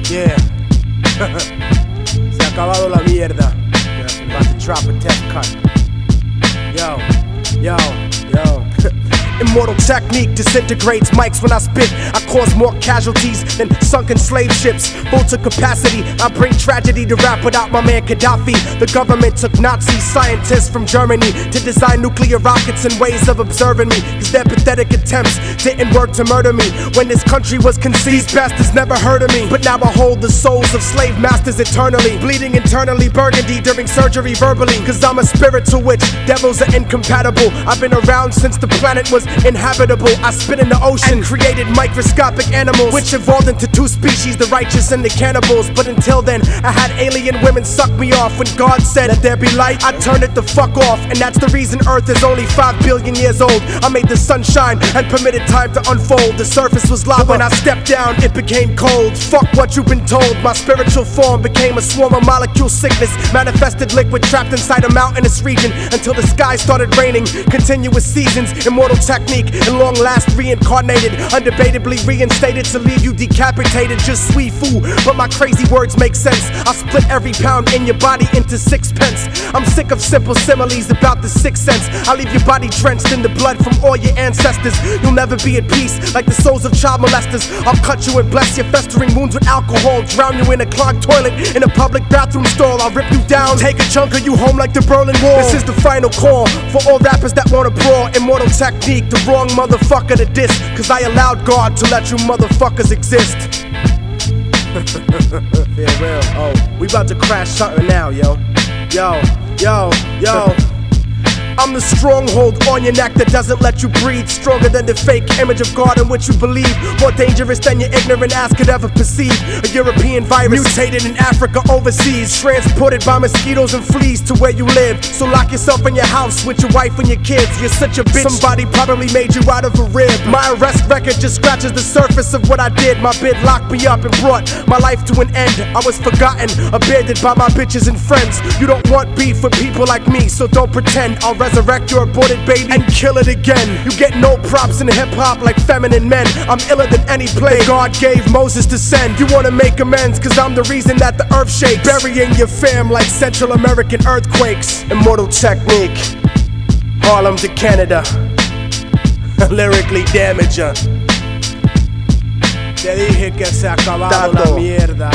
Yeah. Se ha acabado la mierda. About to drop a test cut. Yo. Immortal technique disintegrates mics when I spit. I cause more casualties than sunken slave ships. Full to capacity, I bring tragedy to rap without my man Gaddafi. The government took Nazi scientists from Germany to design nuclear rockets and ways of observing me, cause their pathetic attempts didn't work to murder me. When this country was conceived, these bastards never heard of me. But now I hold the souls of slave masters eternally, bleeding internally burgundy during surgery verbally, cause I'm a spiritual witch, devils are incompatible. I've been around since the planet was inhabitable. I spit in the ocean and created microscopic animals, which evolved into two species, the righteous and the cannibals. But until then, I had alien women suck me off. When God said that there be light, I turned it the fuck off. And that's the reason Earth is only 5 billion years old. I made the sun shine and permitted time to unfold. The surface was lava, but when I stepped down, it became cold. Fuck what you've been told. My spiritual form became a swarm of molecule sickness, manifested liquid trapped inside a mountainous region, until the sky started raining. Continuous seasons, immortal technique, and long last reincarnated, undebatably reinstated to leave you decapitated. Just sweet food, but my crazy words make sense. I split every pound in your body into 6 pence. I'm sick of simple similes about the 6th sense. I leave your body drenched in the blood from all your ancestors. You'll never be at peace like the souls of child molesters. I'll cut you and bless your festering wounds with alcohol, drown you in a clogged toilet in a public bathroom stall. I'll rip you down, take a chunk of you home like the Berlin Wall. This is the final call for all rappers that wanna brawl. Immortal technique, the wrong motherfucker to diss, cause I allowed God to let you motherfuckers exist. Yeah, real. Oh, we about to crash something now, yo. I'm the stronghold on your neck that doesn't let you breathe. Stronger than the fake image of God in which you believe. More dangerous than your ignorant ass could ever perceive. A European virus mutated in Africa overseas, transported by mosquitoes and fleas to where you live. So lock yourself in your house with your wife and your kids. You're such a bitch, somebody probably made you out of a rib. My arrest record just scratches the surface of what I did. My bid locked me up and brought my life to an end. I was forgotten, abandoned by my bitches and friends. You don't want beef with people like me, so don't pretend. I'll resurrect your aborted baby and kill it again. You get no props in hip-hop like feminine men. I'm iller than any plague God gave Moses to send. You wanna make amends cause I'm the reason that the earth shakes, burying your fam like Central American earthquakes. Immortal technique, Harlem to Canada. Lyrically damage ya. Te dije que se ha acabado la mierda.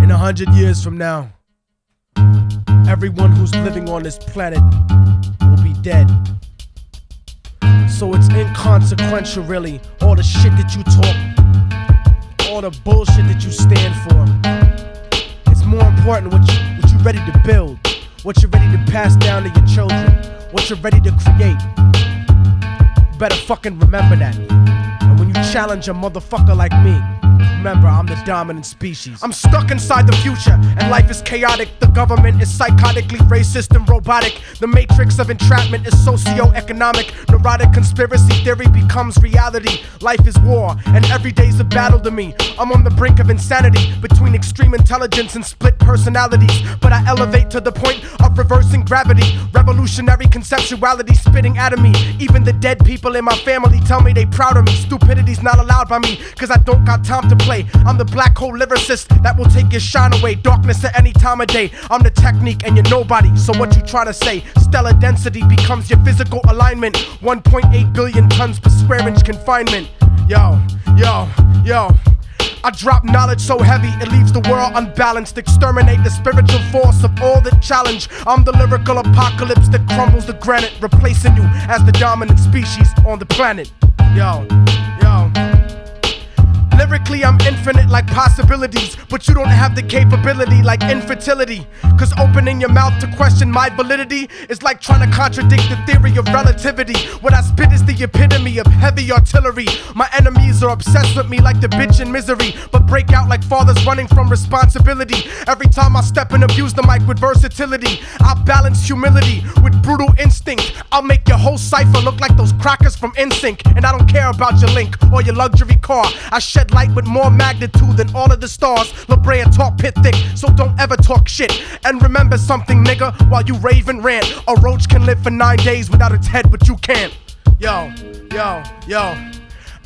In 100 years from now, everyone who's living on this planet will be dead. So it's inconsequential really, all the shit that you talk, all the bullshit that you stand for. It's more important what you're ready to build, what you're ready to pass down to your children, what you're ready to create. You better fucking remember that. And when you challenge a motherfucker like me, remember, I'm the dominant species. I'm stuck inside the future, and life is chaotic. The government is psychotically racist and robotic. The matrix of entrapment is socio-economic. Neurotic conspiracy theory becomes reality. Life is war, and every day's a battle to me. I'm on the brink of insanity, between extreme intelligence and split personalities. But I elevate to the point of reversing gravity. Revolutionary conceptuality spitting out of me. Even the dead people in my family tell me they proud of me. Stupidity's not allowed by me, cause I don't got time to play. I'm the black hole lyricist that will take your shine away. Darkness at any time of day. I'm the technique and you're nobody, so what you try to say? Stellar density becomes your physical alignment. 1.8 billion tons per square inch confinement. Yo. I drop knowledge so heavy it leaves the world unbalanced. Exterminate the spiritual force of all that challenge. I'm the lyrical apocalypse that crumbles the granite, replacing you as the dominant species on the planet. Yo. Lyrically Lyrically, I'm infinite like possibilities, but you don't have the capability like infertility. Cause opening your mouth to question my validity is like trying to contradict the theory of relativity. What I spit is the epitome of heavy artillery. My enemies are obsessed with me like the bitch in Misery, but break out like fathers running from responsibility. Every time I step and abuse the mic with versatility, I'll balance humility with brutal instinct. I'll make your whole cipher look like those crackers from NSYNC. And I don't care about your link or your luxury car. I shed light with more magnitude than all of the stars. La Brea talk pit thick, so don't ever talk shit. And remember something, nigga, while you rave and rant, a roach can live for 9 days without its head, but you can't. Yo, yo, yo.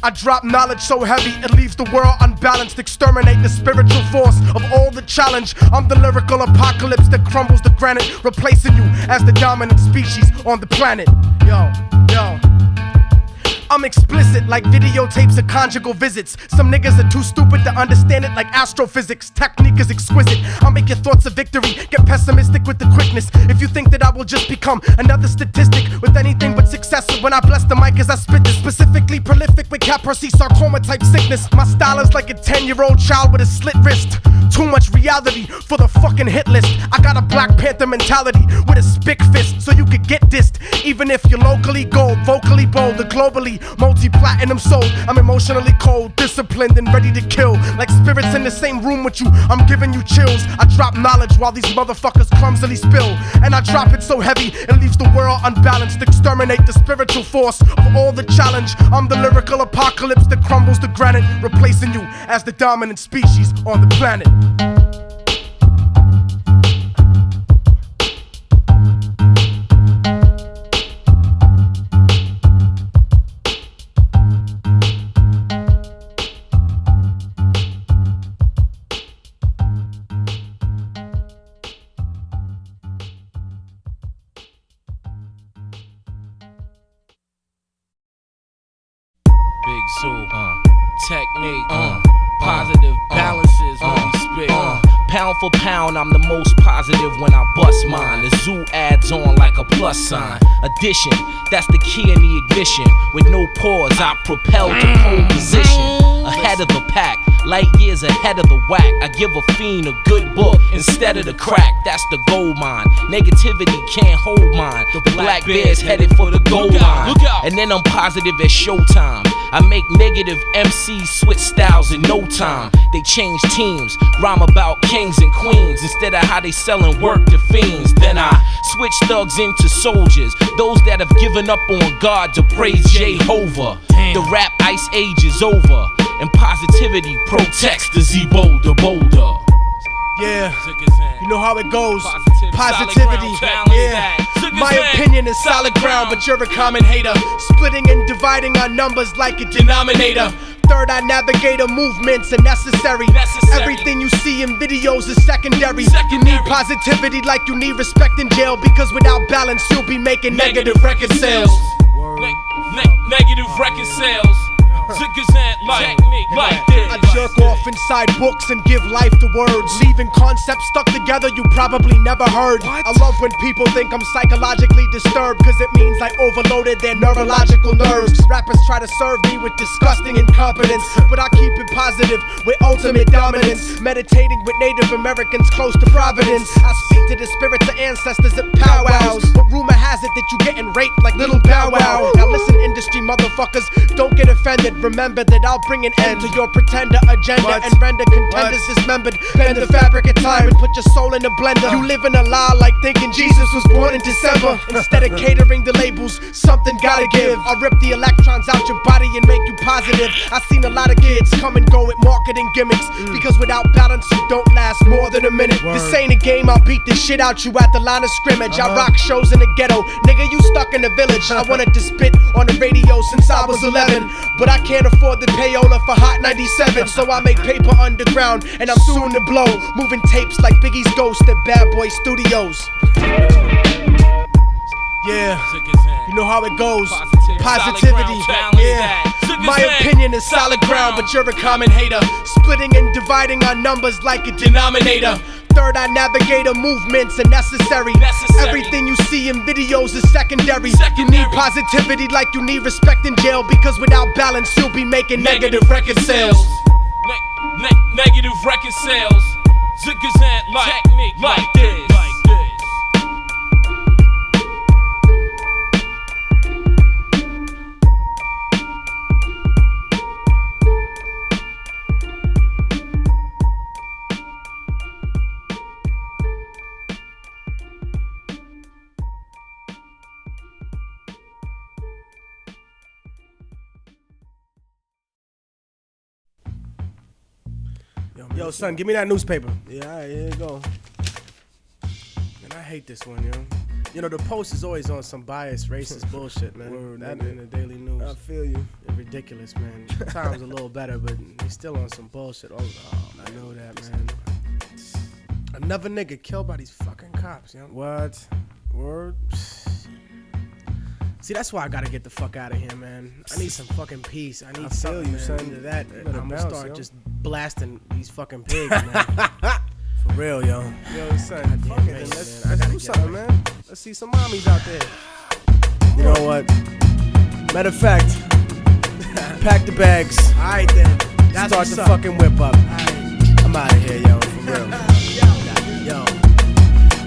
I drop knowledge so heavy it leaves the world unbalanced. Exterminate the spiritual force of all the challenge. I'm the lyrical apocalypse that crumbles the granite, replacing you as the dominant species on the planet. Yo, yo. I'm explicit like videotapes of conjugal visits. Some niggas are too stupid to understand it like astrophysics. Technique is exquisite. I'll make your thoughts a victory. Get pessimistic with the quickness. If you think that I will just become another statistic with anything but success, when I bless the mic as I spit this. Specifically prolific with Kaposi sarcoma type sickness. My style is like a 10-year-old child with a slit wrist. Too much reality for the fucking hit list. I got a Black Panther mentality with a spick fist, so you could get dissed. Even if you're locally gold, vocally bold, or globally multi-platinum soul. I'm emotionally cold, disciplined, and ready to kill. Like spirits in the same room with you, I'm giving you chills. I drop knowledge while these motherfuckers clumsily spill. And I drop it so heavy, it leaves the world unbalanced. Exterminate the spiritual force of all the challenge. I'm the lyrical apocalypse that crumbles the granite, replacing you as the dominant species on the planet. Big Zoo, technique, positive balances when we spit. Pound for pound, I'm the most positive when I bust mine. The zoo adds on like a plus sign. Addition, that's the key in the ignition. With no pause, I propel to pole position. Ahead of the pack, light years ahead of the whack. I give a fiend a good book instead of the crack. That's the gold mine. Negativity can't hold mine. The black bear's headed for the gold line. And then I'm positive at showtime. I make negative MCs switch styles in no time. They change teams, rhyme about kings and queens instead of how they selling work to fiends. Then I switch thugs into soldiers, those that have given up on God to praise Jehovah. The rap ice age is over, and positivity protects the Z-Boulder boulder. Yeah, you know how it goes. Positivity, yeah. My opinion is solid ground, but you're a common hater. Splitting and dividing our numbers like a denominator. Third eye navigator movements are necessary. Everything you see in videos is secondary. You need positivity like you need respect in jail, because without balance you'll be making negative record sales. Negative record sales. Like this. I jerk off inside books and give life to words, leaving concepts stuck together you probably never heard. I love when people think I'm psychologically disturbed, cause it means I overloaded their neurological nerves. Rappers try to serve me with disgusting incompetence, but I keep it positive with ultimate dominance. Meditating with Native Americans close to Providence. I speak to the spirits of ancestors at powwows, but rumor has it that you getting raped like Little Bow Wow. Now listen, industry motherfuckers, don't get offended. Remember that I'll bring an end to your pretender agenda and render contenders dismembered. Bend the fabric of time and put your soul in a blender. You live in a lie like thinking Jesus was born in December. Instead of catering the labels, something gotta give. I'll rip the electrons out your body and make you positive. I've seen a lot of kids come and go with marketing gimmicks, because without balance you don't last more than a minute. This ain't a game, I'll beat the shit out you at the line of scrimmage. I rock shows in the ghetto, nigga you stuck in the village. I wanted to spit on the radio since I was 11, but I can't afford the payola for Hot 97, so I make paper underground and I'm soon to blow, moving tapes like Biggie's Ghost at Bad Boy Studios. Yeah, you know how it goes. Positivity, yeah. My opinion is solid ground, but you're a common hater. Splitting and dividing our numbers like a denominator. Third eye navigator movements are necessary. Everything you see in videos is secondary. You need positivity like you need respect in jail, because without balance you'll be making negative record sales. record sales. Zigazant like this. Yo, son, give me that newspaper. Yeah, all right, here you go. Man, I hate this one, yo. You know, the Post is always on some biased, racist bullshit, man. Word, that nigga. in the Daily News. I feel you. It's ridiculous, man. Times a little better, but he's still on some bullshit. Oh, I know that, man. Another nigga killed by these fucking cops, yo. What? Word? See, that's why I gotta get the fuck out of here, man. I need some fucking peace. I need I feel something, you, man. son. Either that, You I'm better gonna bounce, start yo. just blasting these fucking pigs, man. For real, yo. Yo, son, Goddamn fuck it, right, then. Let's man. I gotta do get something, away. man. Let's see some mommies out there. You know what? Matter of fact, pack the bags. All right, then. That's Start what's the up. fucking whip up. All right. I'm out of here, yo. For real. Yo.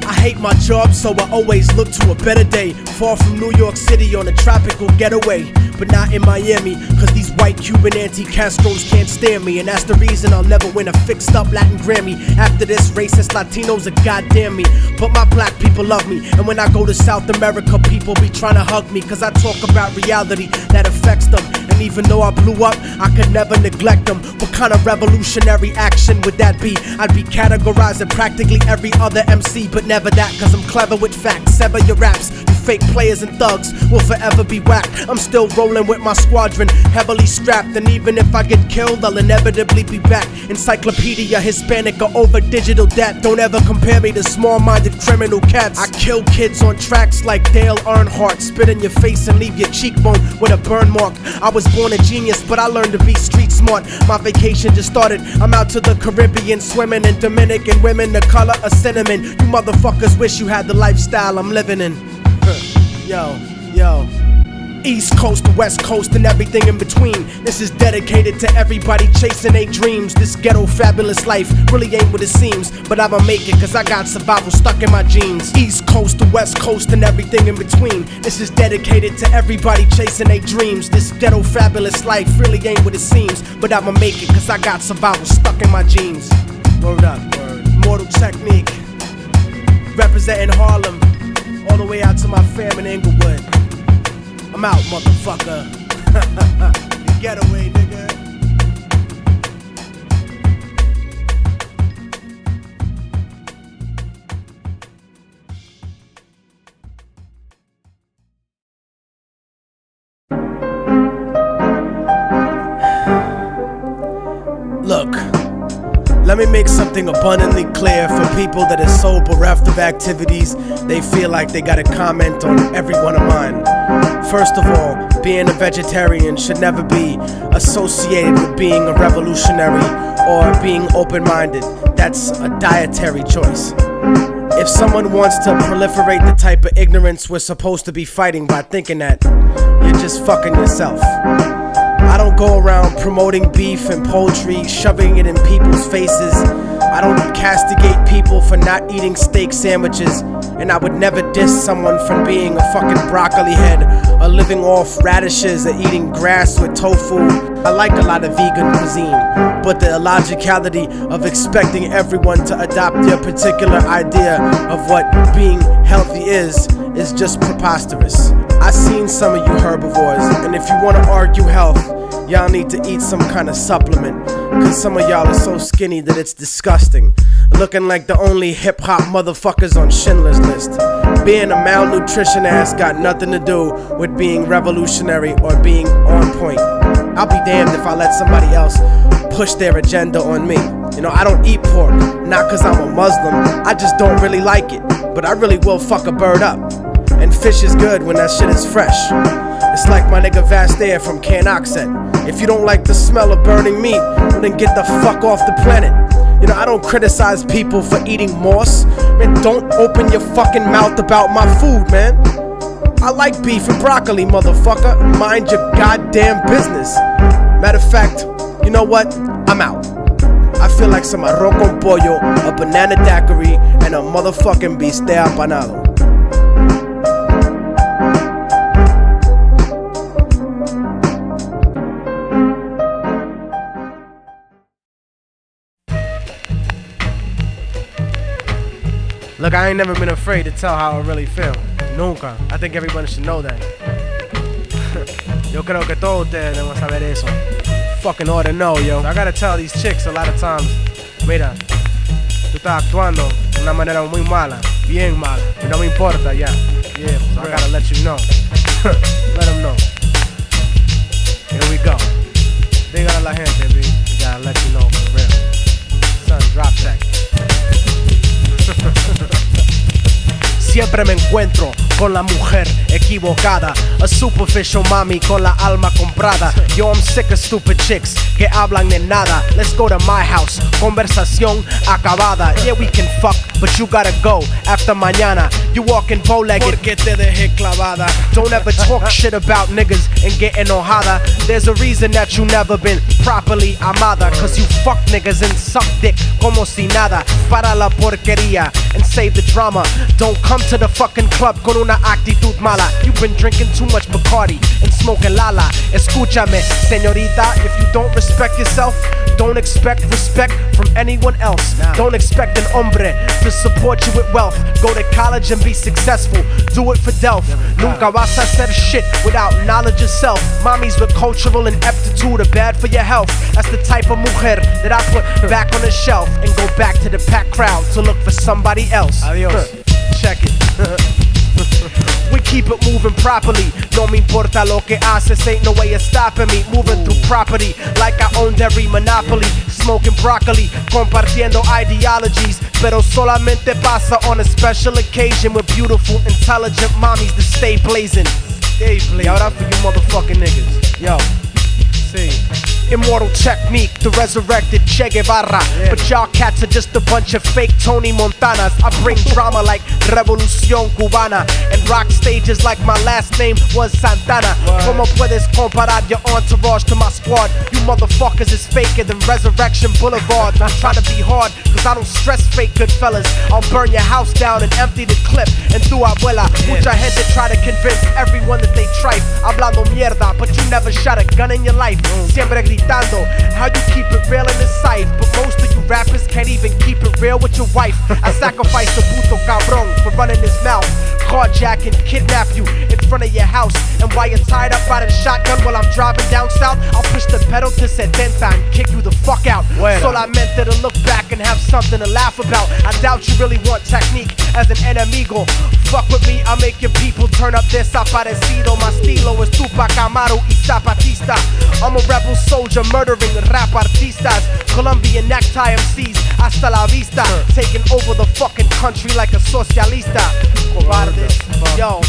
I hate my job, so I always look to a better day. Far from New York City on a tropical getaway, but not in Miami, cause these white Cuban anti-Castros can't stand me. And that's the reason I'll never win a fixed up Latin Grammy. After this, racist Latinos are goddamn me, but my black people love me. And when I go to South America, people be trying to hug me, cause I talk about reality that affects them. And even though I blew up, I could never neglect them. What kind of revolutionary action would that be? I'd be categorizing practically every other MC, but never that, cause I'm clever with facts. Sever your raps, you fake players and thugs will forever be whacked. I'm still rolling with my squadron, heavily strapped, and even if I get killed, I'll inevitably be back. Encyclopedia Hispanic or over digital debt. Don't ever compare me to small-minded criminal cats. I kill kids on tracks like Dale Earnhardt, spit in your face and leave your cheekbone with a burn mark. I was born a genius, but I learned to be street smart. My vacation just started, I'm out to the Caribbean, swimming in Dominican women the color of cinnamon. You motherfuckers wish you had the lifestyle I'm living in. Yo. East Coast to West Coast and everything in between. This is dedicated to everybody chasing their dreams. This ghetto fabulous life really ain't what it seems, but I'ma make it cause I got survival stuck in my genes. East Coast to West Coast and everything in between. This is dedicated to everybody chasing their dreams. This ghetto fabulous life really ain't what it seems, but I'ma make it cause I got survival stuck in my genes. Word up, word. Immortal technique. Representing Harlem, all the way out to my fam in Inglewood. I'm out, motherfucker. Getaway, nigga. Look, let me make something abundantly clear for people that are so bereft of activities they feel like they gotta comment on every one of mine. First of all, being a vegetarian should never be associated with being a revolutionary or being open-minded. That's a dietary choice. If someone wants to proliferate the type of ignorance we're supposed to be fighting by thinking that, you're just fucking yourself. I don't go around promoting beef and poultry, shoving it in people's faces. I don't castigate people for not eating steak sandwiches, and I would never diss someone for being a fucking broccoli head or living off radishes or eating grass with tofu. I like a lot of vegan cuisine, but the illogicality of expecting everyone to adopt their particular idea of what being healthy is just preposterous. I've seen some of you herbivores, and if you want to argue health, y'all need to eat some kind of supplement, cause some of y'all are so skinny that it's disgusting. Looking like the only hip-hop motherfuckers on Schindler's List. Being a malnutrition ass got nothing to do with being revolutionary or being on point. I'll be damned if I let somebody else push their agenda on me. You know, I don't eat pork, not cause I'm a Muslim, I just don't really like it. But I really will fuck a bird up. And fish is good when that shit is fresh. It's like my nigga Vast Air from Canock said, if you don't like the smell of burning meat, well then get the fuck off the planet. You know, I don't criticize people for eating moss. Man, don't open your fucking mouth about my food, man. I like beef and broccoli, motherfucker. Mind your goddamn business. Matter of fact, you know what? I'm out. I feel like some arroz con pollo, a banana daiquiri, and a motherfucking bistec apanado. Look, I ain't never been afraid to tell how I really feel. Nunca. I think everyone should know that. Yo creo que todos ustedes deben saber eso. Fucking ought to know, yo. I gotta tell these chicks a lot of times, mira, tú estás actuando de una manera muy mala, bien mala. Y no me importa, ya. Yeah, so I gotta let you know. Let them know. Here we go. Dígale a la gente, B. We gotta let you know for real. Son, drop that. Siempre me encuentro con la mujer equivocada, a superficial mami con la alma comprada. Yo, I'm sick of stupid chicks que hablan de nada. Let's go to my house, conversación acabada. Yeah, we can fuck, but you gotta go after mañana. You walking bow-legged porque te dejé clavada. Don't ever talk shit about niggas and get enojada. There's a reason that you never been properly amada, cause you fuck niggas and suck dick como si nada. Para la porquería and save the drama. Don't come to the fucking club con una actitud mala. You've been drinking too much Bacardi and smoking lala. Escúchame, señorita, if you don't respect yourself, don't expect respect from anyone else. Don't expect an hombre to support you with wealth. Go to college and be successful. Do it for Delph. Nunca vas a hacer shit without knowledge of self. Mommies with cultural ineptitude are bad for your health. That's the type of mujer that I put back on the shelf and go back to the packed crowd to look for somebody else. Adios. Check it. We keep it moving properly. No me importa lo que haces, ain't no way of stopping me. Moving through property like I owned every monopoly. Smoking broccoli, compartiendo ideologies. Pero solamente pasa on a special occasion with beautiful, intelligent mommies that stay blazing. Stay blazing. Yo, that for you motherfucking niggas. Yo, see. Immortal technique, the resurrected Che Guevara. But y'all cats are just a bunch of fake Tony Montanas. I bring drama like Revolución Cubana and rock stages like my last name was Santana. Como puedes comparar your entourage to my squad? You motherfuckers is faker than Resurrection Boulevard. I'm trying to be hard, cause I don't stress fake good fellas. I'll burn your house down and empty the clip. And tu abuela, mucha gente try to convince everyone that they tripe. Hablando mierda, but you never shot a gun in your life. Siempre gritando how you keep it real in the sight. But most of you rappers can't even keep it real with your wife. I sacrifice a puto cabrón for running his mouth. Carjack and kidnap you in front of your house. And while you're tied up by the shotgun while I'm driving down south, I'll push the pedal to 70 and kick you the fuck out. Solamente to look back and have something to laugh about. I doubt you really want technique as an enemigo. Fuck with me, I'll make your people turn up desaparecido. My estilo is Tupac Amaru y Zapatista. I'm a rebel soldier murdering rap artistas. Colombian necktie MCs, hasta la vista. Taking over the fucking country like a socialista. Cobardes, yo.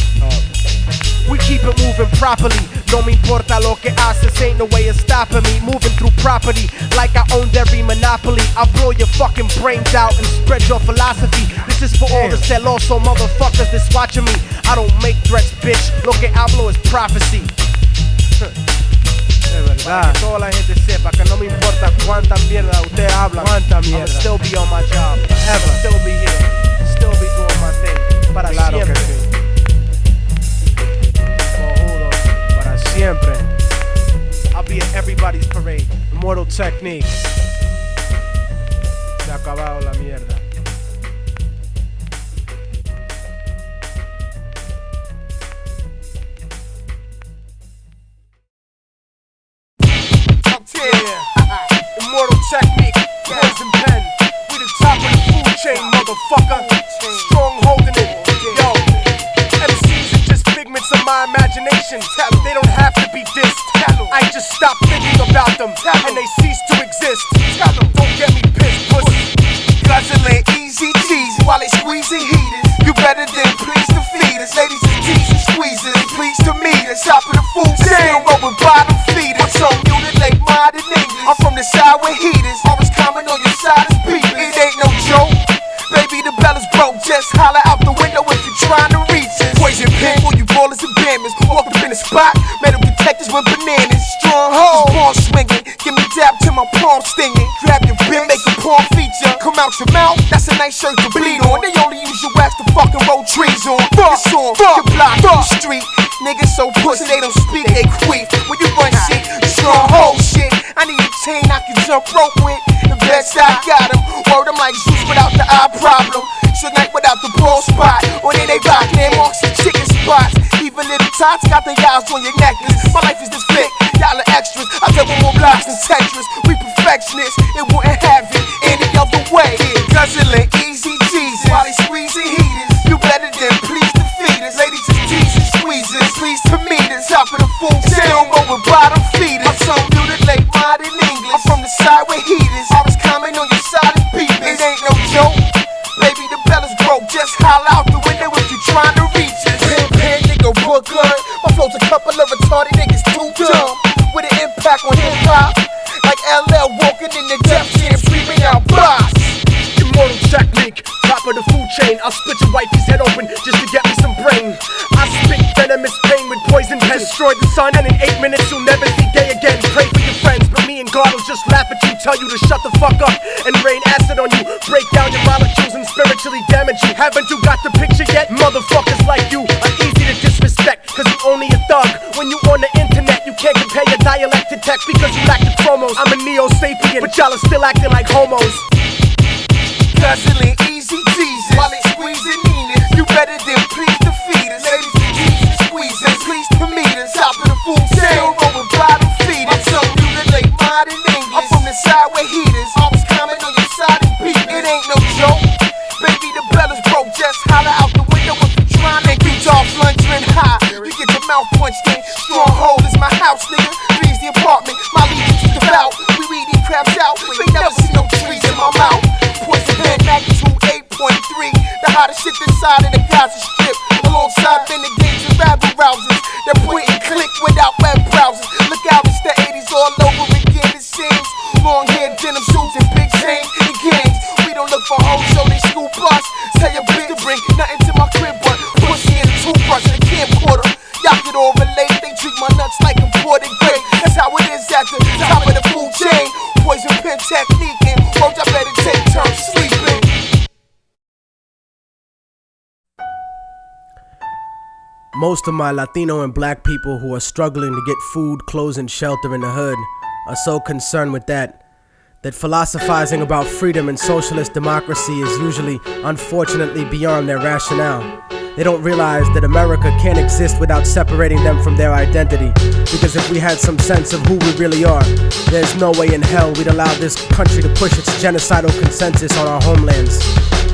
We keep it moving properly. No me importa lo que haces, ain't no way of stopping me. Moving through property like I owned every monopoly. I'll blow your fucking brains out and spread your philosophy. This is for all the celoso motherfuckers that's watching me. I don't make threats, bitch. Lo que hablo is prophecy. Para que toda la gente sepa que no me importa cuánta mierda usted habla. Cuánta mierda. I'll still be on my job. Forever. Still be here. Still be doing my thing. Para siempre. Para siempre. I'll be at everybody's parade. Immortal technique. Se ha acabado la mierda. Immortal technique, poison pen. We the top of the food chain, motherfucker. Strong holding it, yo. MCs are just figments of my imagination. They don't have to be dissed. I just stop thinking about them and they cease to exist. Don't get me pissed, pussy. Guzzling easy cheesy while they squeezing heaters. You better than please to feed us. Ladies is teasing, squeezing, please to meet us. Top of the food chain, roll with bottom feeders. So you the late modern English. I'm from the side with heaters. Always comment on your side is beaters. It ain't no joke. Baby, the bell is broke. Just holler out the window if you're trying to reach us. Poison pen for you ballers and bammers. Walked up in the spot, metal detectors with bananas. Strong hold, ball swinging. Give me dap till my palm stick. opinion. Grab your bitch, make a porn feature. Come out your mouth, that's a nice shirt to bleed on. They only use your ass to fucking roll trees on. It's on your block, your street. Niggas so pussy they don't speak, they queef. When you run shit, strong whole shit. I need a chain I can jump rope with. The best I got him. Word I'm like Zeus without the eye problem. Tonight without the ball spot. Or then they rockin' them marks and chicken spots. Even little tots got their eyes on your necklace. My life is this big, y'all are extras. I double more blocks than Tetris. We perfectionists, it wouldn't have it any other way. Guzzling easy G's while they squeezing heaters. You better than please defeat us. Ladies just teasing, squeezing. Please to me, the top of the food chain. Don't go with bottom feeders. I'm so new to late modern English. I'm from the side with heaters. I was coming on your side and beeping. It ain't no joke. Baby, the bell is broke. Just holler out the window if you trying to reach us. Pen, nigga, Brooklyn. My flow's a couple of retarded niggas too dumb. With an impact on hip hop. Like LL walking in the death jam, screaming out boss. Immortal technique, top of the food chain. I'll split your wifey's head open just to get me some brain. I spit venomous pain with poison pen. Destroy the sun and in 8 minutes you'll never see day again. Pray for your friends, but me and God will just laugh at you. Tell you to shut the fuck up and rain acid on you. Break down your molecules and spiritually damage you. Haven't you got the picture yet? Motherfuckers like you are easy to disrespect, cause you only a thug. When you on the internet you can't compare your dialect to text because you lack the chromos. I'm a neo-sapien, but y'all are still acting like homos. Guzzling easy teasing while they squeezing Enos. You better than please defeat us. Ladies teasing, squeezing, please to meet us. Top of the food chain, roll with bottom feeders. I'm so new to late modern English. I'm from the side with heaters. I was coming on your side and beat. It ain't no joke. Baby, the bell is broke. Just holler out the window if you trying to get off lunging high. You get your mouth punched in. Stronghold is my house, nigga. Three's the apartment. My legions is devout. We weed these crabs out. They never see no trees in my mouth. Poison pen magnitude 8.3. The hottest shit inside of the Gaza Strip. Alongside renegades and rabble rousers. They're point and click without web browsers. Look out, it's the 80s all over again, it seems. Long hair, denim suits, and big chains and gangs. We don't look for hoes, so they scoop us. Tell your bitch to bring nothing to my crib but pussy and a toothbrush and a camcorder. Y'all could all relate, they treat my nuts like imported grape. That's how it is at the top of the food chain. Poison pen technique and words I better take turns sleeping. Most of my Latino and black people who are struggling to get food, clothes, and shelter in the hood are so concerned with that philosophizing about freedom and socialist democracy is usually, unfortunately, beyond their rationale. They don't realize that America can't exist without separating them from their identity. Because if we had some sense of who we really are, there's no way in hell we'd allow this country to push its genocidal consensus on our homelands.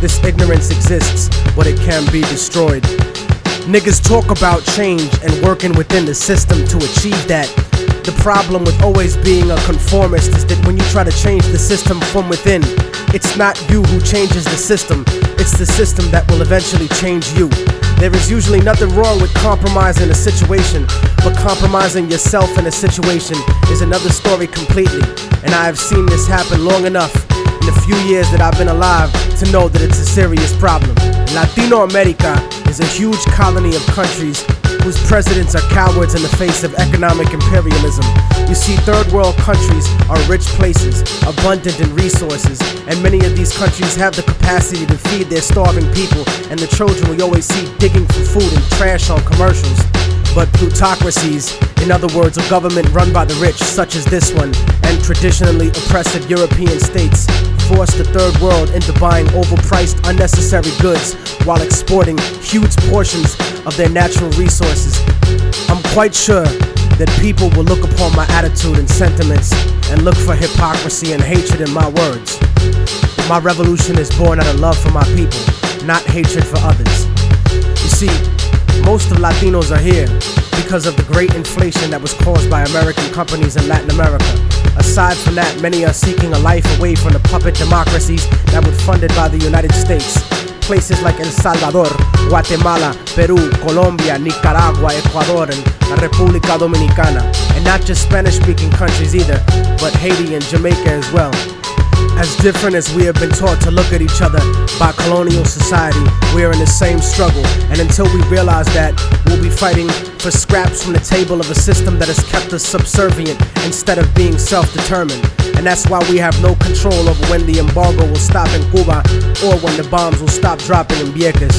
This ignorance exists, but it can be destroyed. Niggas talk about change and working within the system to achieve that. The problem with always being a conformist is that when you try to change the system from within, it's not you who changes the system, it's the system that will eventually change you. There is usually nothing wrong with compromising a situation, but compromising yourself in a situation is another story completely. And I have seen this happen long enough in the few years that I've been alive to know that it's a serious problem. Latino America is a huge colony of countries whose presidents are cowards in the face of economic imperialism. You see, third world countries are rich places, abundant in resources, and many of these countries have the capacity to feed their starving people and the children we always see digging for food and trash on commercials. But plutocracies, in other words, a government run by the rich, such as this one, and traditionally oppressive European states, force the third world into buying overpriced, unnecessary goods while exporting huge portions of their natural resources. I'm quite sure that people will look upon my attitude and sentiments and look for hypocrisy and hatred in my words. My revolution is born out of love for my people, not hatred for others. You see, most of Latinos are here because of the great inflation that was caused by American companies in Latin America. Aside from that, many are seeking a life away from the puppet democracies that were funded by the United States. Places like El Salvador, Guatemala, Peru, Colombia, Nicaragua, Ecuador, and La República Dominicana. And not just Spanish-speaking countries either, but Haiti and Jamaica as well. As different as we have been taught to look at each other by colonial society, we are in the same struggle. And until we realize that, we'll be fighting for scraps from the table of a system that has kept us subservient instead of being self-determined. And that's why we have no control over when the embargo will stop in Cuba or when the bombs will stop dropping in Vieques.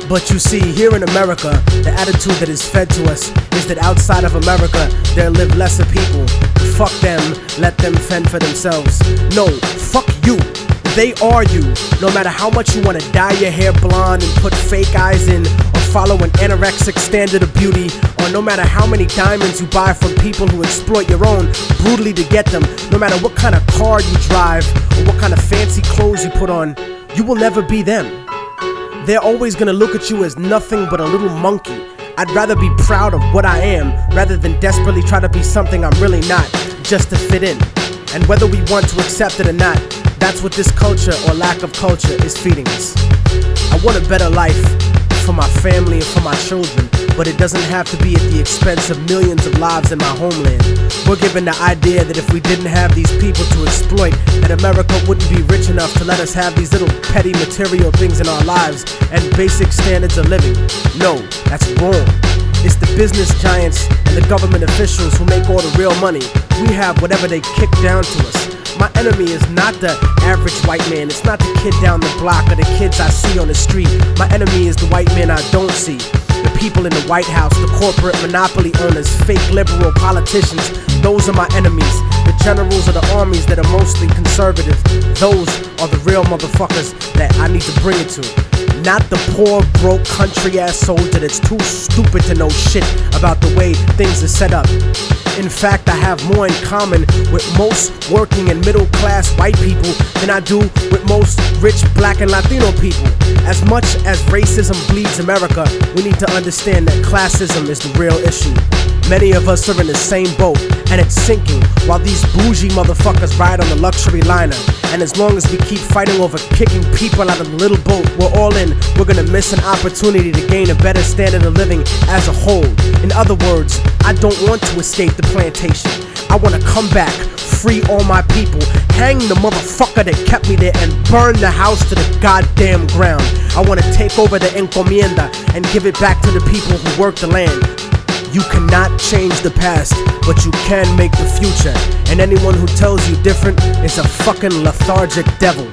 But you see, here in America, the attitude that is fed to us is that outside of America, there live lesser people. Fuck them, let them fend for themselves. No, fuck you. They are you. No matter how much you want to dye your hair blonde and put fake eyes in, or follow an anorexic standard of beauty, or no matter how many diamonds you buy from people who exploit your own brutally to get them, no matter what kind of car you drive, or what kind of fancy clothes you put on, you will never be them. They're always gonna look at you as nothing but a little monkey. I'd rather be proud of what I am rather than desperately try to be something I'm really not, just to fit in. And whether we want to accept it or not, that's what this culture or lack of culture is feeding us. I want a better life for my family and for my children, but it doesn't have to be at the expense of millions of lives in my homeland. We're given the idea that if we didn't have these people to exploit, that America wouldn't be rich enough to let us have these little petty material things in our lives and basic standards of living. No, that's wrong. It's the business giants and the government officials who make all the real money. We have whatever they kick down to us. My enemy is not the average white man. It's not the kid down the block or the kids I see on the street. My enemy is the white man I don't see. The people in the White House, the corporate monopoly owners, fake liberal politicians, those are my enemies. The generals of the armies that are mostly conservative, those are the real motherfuckers that I need to bring it to. Not the poor, broke, country-ass soldier that's too stupid to know shit about the way things are set up. In fact, I have more in common with most working and middle-class white people than I do with most rich black and Latino people. As much as racism bleeds America, we need to understand that classism is the real issue. Many of us are in the same boat, and it's sinking, while these bougie motherfuckers ride on the luxury liner. And as long as we keep fighting over kicking people out of the little boat we're all in, we're gonna miss an opportunity to gain a better standard of living as a whole. In other words, I don't want to escape the plantation. I wanna come back, free all my people, hang the motherfucker that kept me there, and burn the house to the goddamn ground. I wanna take over the encomienda and give it back to the people who work the land. You cannot change the past, but you can make the future. And anyone who tells you different is a fucking lethargic devil.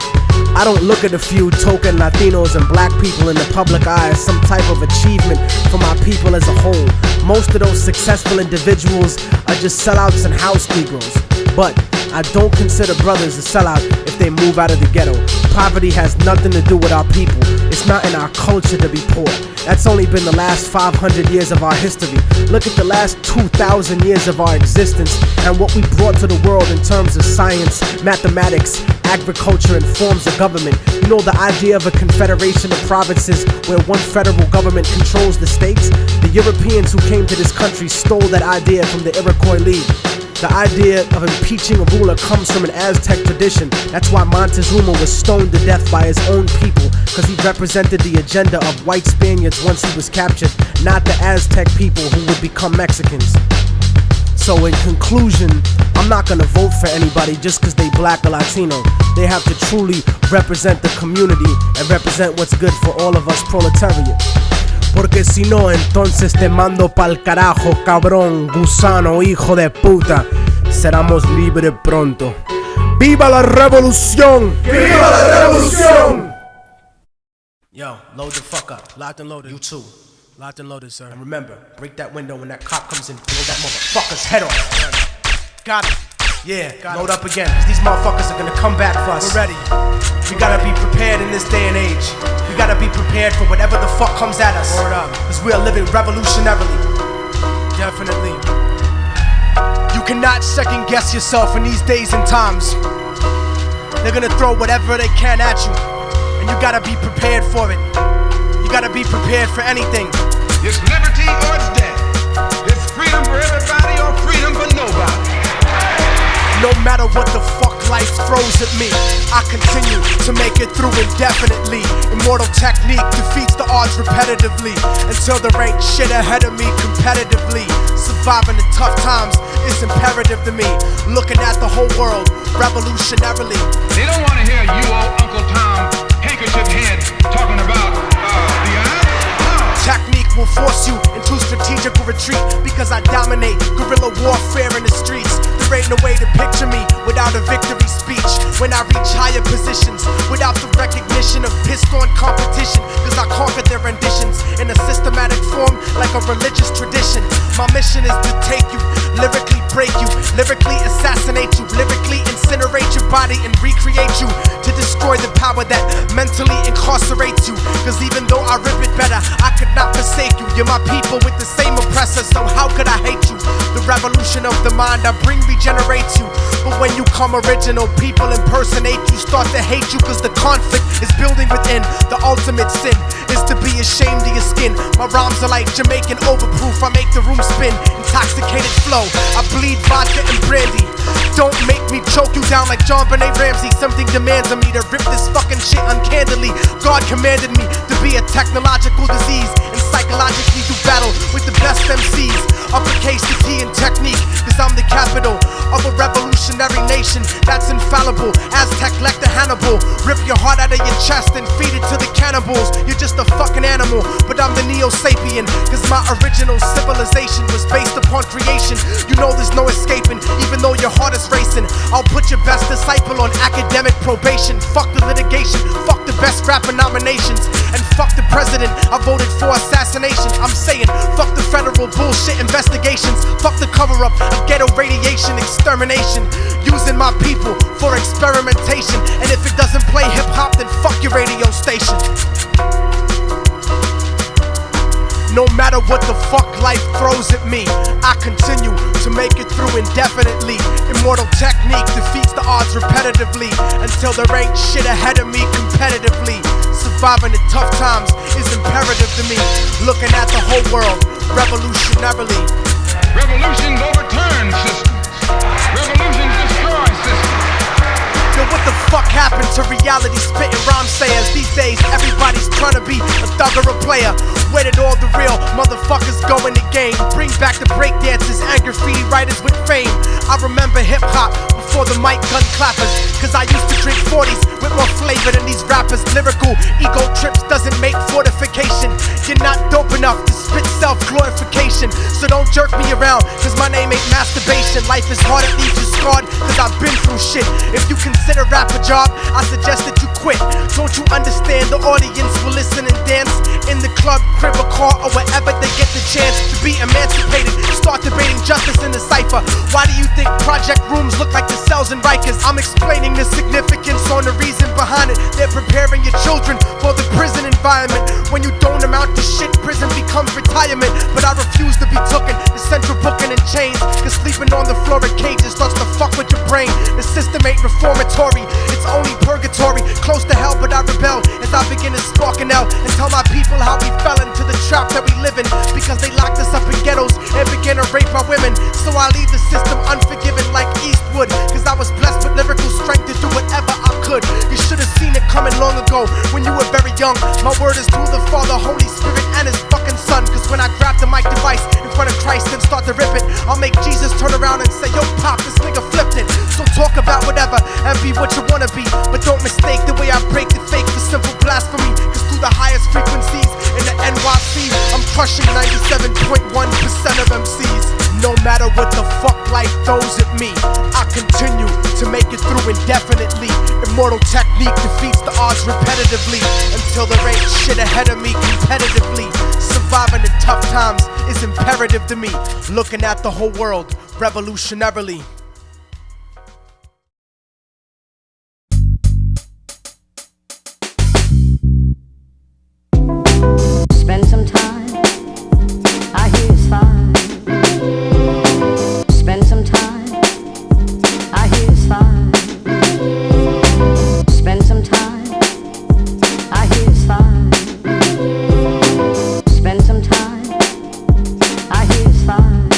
I don't look at a few token Latinos and black people in the public eye as some type of achievement for my people as a whole. Most of those successful individuals are just sellouts and house Negroes. But I don't consider brothers a sellout if they move out of the ghetto. Poverty has nothing to do with our people. It's not in our culture to be poor. That's only been the last 500 years of our history. Look at the last 2,000 years of our existence and what we brought to the world in terms of science, mathematics, agriculture, and forms of government. You know, the idea of a confederation of provinces where one federal government controls the states? The Europeans who came to this country stole that idea from the Iroquois League. The idea of impeaching a ruler comes from an Aztec tradition. That's why Montezuma was stoned to death by his own people, because he represented the agenda of white Spaniards once he was captured, not the Aztec people who would become Mexicans. So in conclusion, I'm not gonna vote for anybody just because they black or Latino. They have to truly represent the community and represent what's good for all of us proletariat. Porque si no, entonces te mando pa'l carajo, cabrón, gusano, hijo de puta. Seremos libres pronto. ¡Viva la revolución! ¡Viva la revolución! Yo, load the fuck up. Locked and loaded. You too. Locked and loaded, sir. And remember, break that window when that cop comes in. Blow that motherfucker's head off. Got it. Yeah, load up again, cause these motherfuckers are gonna come back for us. We're ready. We gotta be prepared in this day and age. We gotta be prepared for whatever the fuck comes at us. Word up. Cause we are living revolutionarily. Definitely. You cannot second guess yourself in these days and times. They're gonna throw whatever they can at you, and you gotta be prepared for it. You gotta be prepared for anything. It's liberty or it's death. It's freedom for everybody or freedom for nobody. No matter what the fuck life throws at me, I continue to make it through indefinitely. Immortal technique defeats the odds repetitively until there ain't shit ahead of me competitively. Surviving the tough times is imperative to me. Looking at the whole world revolutionarily. They don't want to hear you, old Uncle Tom, handkerchief head, talking about the eye. Technique will force you into strategical retreat because I dominate guerrilla warfare in the streets. There ain't no way to picture me without a victory speech. When I reach higher positions without the recognition of pissed on competition, cause I conquered their renditions in a systematic form like a religious tradition. My mission is to take you, lyrically break you, lyrically assassinate you, lyrically incinerate your body and recreate you, to destroy the power that mentally incarcerates you. Cause even though I rip it better, I could not forsake you. You're my people with the same oppressor, so how could I hate you? The revolution of the mind I bring regenerates you. But when you come original, people impersonate you, start to hate you, cause the conflict is building within. The ultimate sin is to be ashamed of your skin. My rhymes are like Jamaican overproof, I make the room spin. Intoxicated flow, I bleed vodka and brandy. Don't make me choke you down like Benet Ramsey. Something demands of me to rip this fucking shit uncandidly. God commanded me to be a technological disease and psychologically do battle with the best MCs. Uppercase the T in technique, cause I'm the capital of a revolutionary nation that's infallible. Aztec lector Hannibal, rip your heart out of your chest and feed it to the cannibals. You're just a fucking animal, but I'm the Neo-Sapien, cause my original civilization was based upon creation. You know there's no escaping, even though your heart is racing. I'll put your best disciple on academic probation. Fuck the litigation, fuck the best rapper nominations, and fuck the president I voted for assassination. I'm saying fuck the federal bullshit investigations, fuck the cover-up of ghetto radiation extermination, using my people for experimentation. And if it doesn't play hip-hop, then fuck your radio station. No matter what the fuck life throws at me, I continue to make it through indefinitely. Immortal technique defeats the odds repetitively until there ain't shit ahead of me competitively. Surviving the tough times is imperative to me. Looking at the whole world revolutionarily. Revolutions overturn systems. Revolutions destroy systems. Yo, what the fuck happened to reality spitting rhyme sayers? These days everybody's trying to be a thug or a player. Where did all the real motherfuckers go in the game? Bring back the breakdancers and graffiti writers with fame. I remember hip hop before the mic gun clappers, cause I used to drink 40s with more flavor than these rappers. Lyrical ego trips doesn't make fortification. You're not dope enough to spit self-glorification, so don't jerk me around, cause my name ain't masturbation. Life is hard, it leaves you scarred, cause I've been through shit. If you consider rap a job, I suggest that you quit. Don't you understand the audience will listen and dance in the club, crib, or car, or wherever they get the chance to be emancipated? Start debating justice in the cypher. Why do you think project rooms look like the cells in Rikers? I'm explaining the significance on the reason behind it. They're preparing your children for the prison environment. When you don't amount to shit, prison becomes retirement. But I refuse to be tooken to central booking and chains, cause sleeping on the floor in cages starts to fuck with your brain. The system ain't reformatory, it's only purgatory. Close to hell, but I rebel as I begin to spark an L and tell my people how we fell into the trap that we live in, because they locked us up in ghettos and began to rape our women. So I leave the system unforgiven like Eastwood, cause I was blessed with lyrical strength to do whatever I could. You should have seen it coming long ago when you were very young. My word is to the Father, Holy Spirit, and His fucking Son. Cause when I grab the mic device in front of Christ and start to rip it, I'll make Jesus turn around and say, yo pop, this nigga flipped it. So talk about whatever and be what you wanna be, but don't mistake the way I break the fake for simple blasphemy. Cause through the highest frequencies in the NYC, I'm crushing 97.1% of MCs. No matter what the fuck life throws at me, I continue to make it through indefinitely. Immortal technique defeats the odds repetitively until there ain't shit ahead of me competitively. Surviving the tough times is imperative to me. Looking at the whole world revolutionarily. Spend some time, I hear it's fine. Spend some time, I hear it's fine. Spend some time, I hear it's fine. Spend some time, I hear it's fine.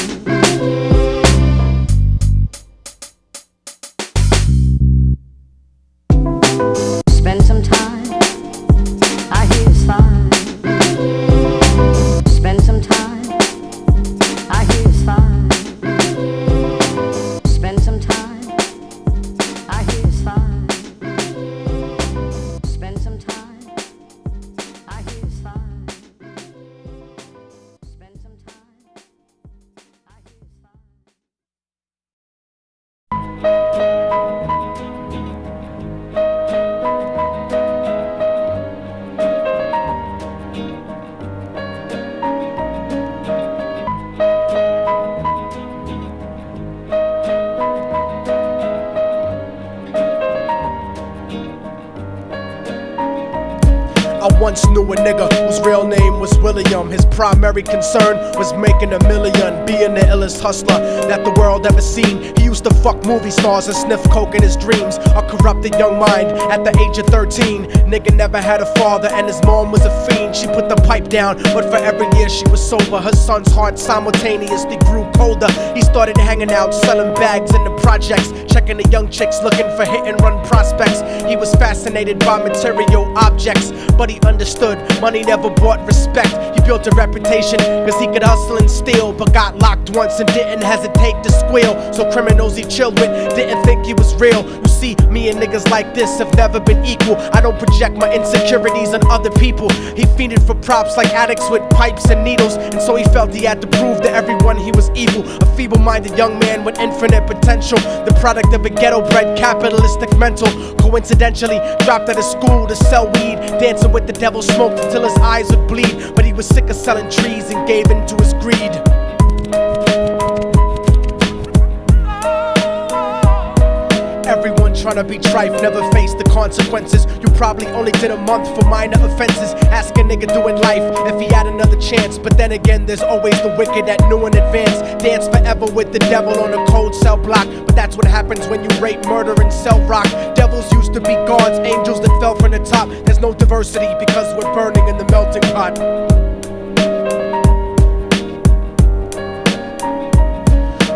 I once knew a nigga whose real name was William. His primary concern was making $1 million, being the illest hustler that the world ever seen. He used to fuck movie stars and sniff coke in his dreams. A corrupted young mind at the age of 13. Nigga never had a father and his mom was a fiend. She put the pipe down, but for every year she was sober, her son's heart simultaneously grew colder. He started hanging out, selling bags in the projects, checking the young chicks looking for hit and run prospects. He was fascinated by material objects, but he understood money never bought respect. He built a reputation cause he could hustle and steal, but got locked once and didn't hesitate to squeal. So criminals he chilled with didn't think he was real. You see, me and niggas like this have never been equal. I don't project my insecurities on other people. He fiended for props like addicts with pipes and needles, and so he felt he had to prove to everyone he was evil. A feeble-minded young man with infinite potential, the product of a ghetto-bred capitalistic mental. Coincidentally dropped out of school to sell weed, dancing with the devil, smoked until his eyes would bleed. But he was sick of selling trees and gave in to his greed. Everyone tryna be trife, never face the consequences. You probably only did a month for minor offenses. Ask a nigga doing life if he had another chance. But then again, there's always the wicked that knew in advance. Dance forever with the devil on a cold cell block. But that's what happens when you rape, murder, and sell rock. Devils used to be gods, angels that fell from the top. There's no diversity because we're burning in the melting pot.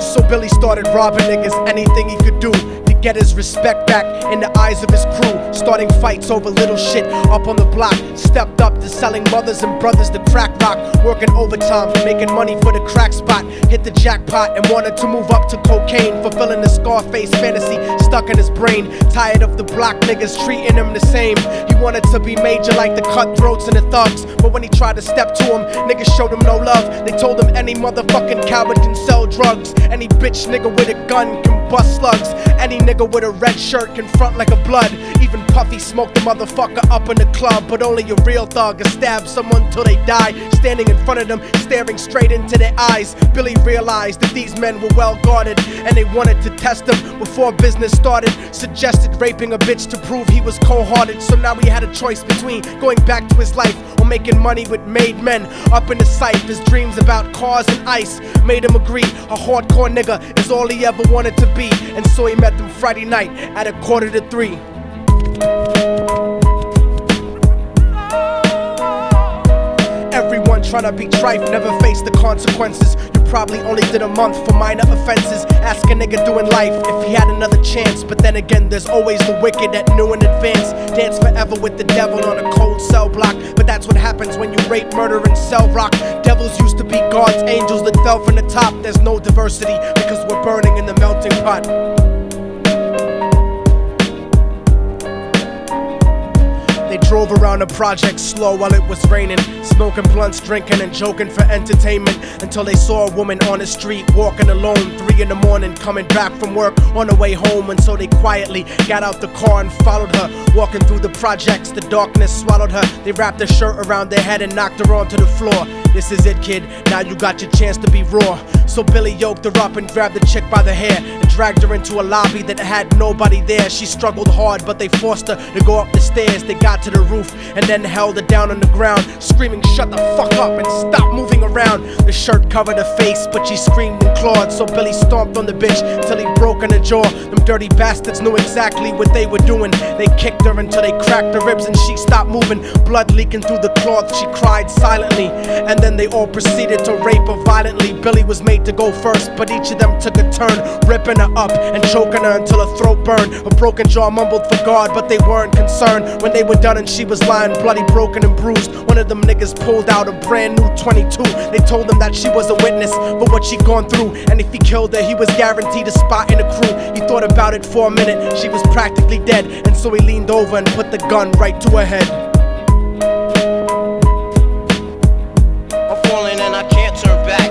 So Billy started robbing niggas, anything he could do to get his respect back in the eyes of his crew. Starting fights over little shit up on the block. Stepped up to selling mothers and brothers the crack rock. Working overtime, making money for the crack spot. Hit the jackpot and wanted to move up to cocaine. Fulfilling the Scarface fantasy stuck in his brain. Tired of the block niggas treating him the same. He wanted to be major like the cutthroats and the thugs. But when he tried to step to him, niggas showed him no love. They told him any motherfucking coward can sell drugs. Any bitch nigga with a gun can bust slugs. Any nigga with a red shirt can front like a blood. Even Puffy smoked the motherfucker up in the club. But only a real thug can stab someone till they die. Standing in front of them, staring straight into their eyes, Billy realized that these men were well guarded, and they wanted to test him before business started. Suggested raping a bitch to prove he was cold-hearted. So now he had a choice between going back to his life or making money with made men. Up in the sight, his dreams about cars and ice made him agree a hardcore nigga is all he ever wanted to be. And so he met them Friday night at 2:45. Everyone tryna be trife, never face the consequences. You probably only did a month for minor offenses. Ask a nigga doing life if he had another chance. But then again, there's always the wicked that knew in advance. Dance forever with the devil on a cold cell block. But that's what happens when you rape, murder, and sell rock. Devils used to be gods, angels that fell from the top. There's no diversity because we're burning in the melting pot. They drove around the project slow while it was raining, smoking blunts, drinking and joking for entertainment, until they saw a woman on the street walking alone, 3 in the morning, coming back from work on the way home. And so they quietly got out the car and followed her. Walking through the projects, the darkness swallowed her. They wrapped her shirt around their head and knocked her onto the floor. This is it, kid, now you got your chance to be raw. So Billy yoked her up and grabbed the chick by the hair and dragged her into a lobby that had nobody there. She struggled hard, but they forced her to go up the stairs. They got to the roof and then held her down on the ground, screaming, "Shut the fuck up and stop moving around." The shirt covered her face, but she screamed and clawed. So Billy stomped on the bitch till he broke in her jaw. Them dirty bastards knew exactly what they were doing. They kicked her until they cracked her ribs and she stopped moving. Blood leaking through the cloth, she cried silently. And then they all proceeded to rape her violently. Billy was made to go first, but each of them took a turn, ripping her up and choking her until her throat burned. Her broken jaw mumbled for God, but they weren't concerned. When they were done and she was lying bloody, broken and bruised, one of them niggas pulled out a brand new 22. They told him that she was a witness for what she'd gone through, and if he killed her, he was guaranteed a spot in the crew. He thought about it for a minute, she was practically dead, and so he leaned over and put the gun right to her head. I'm falling and I can't turn back.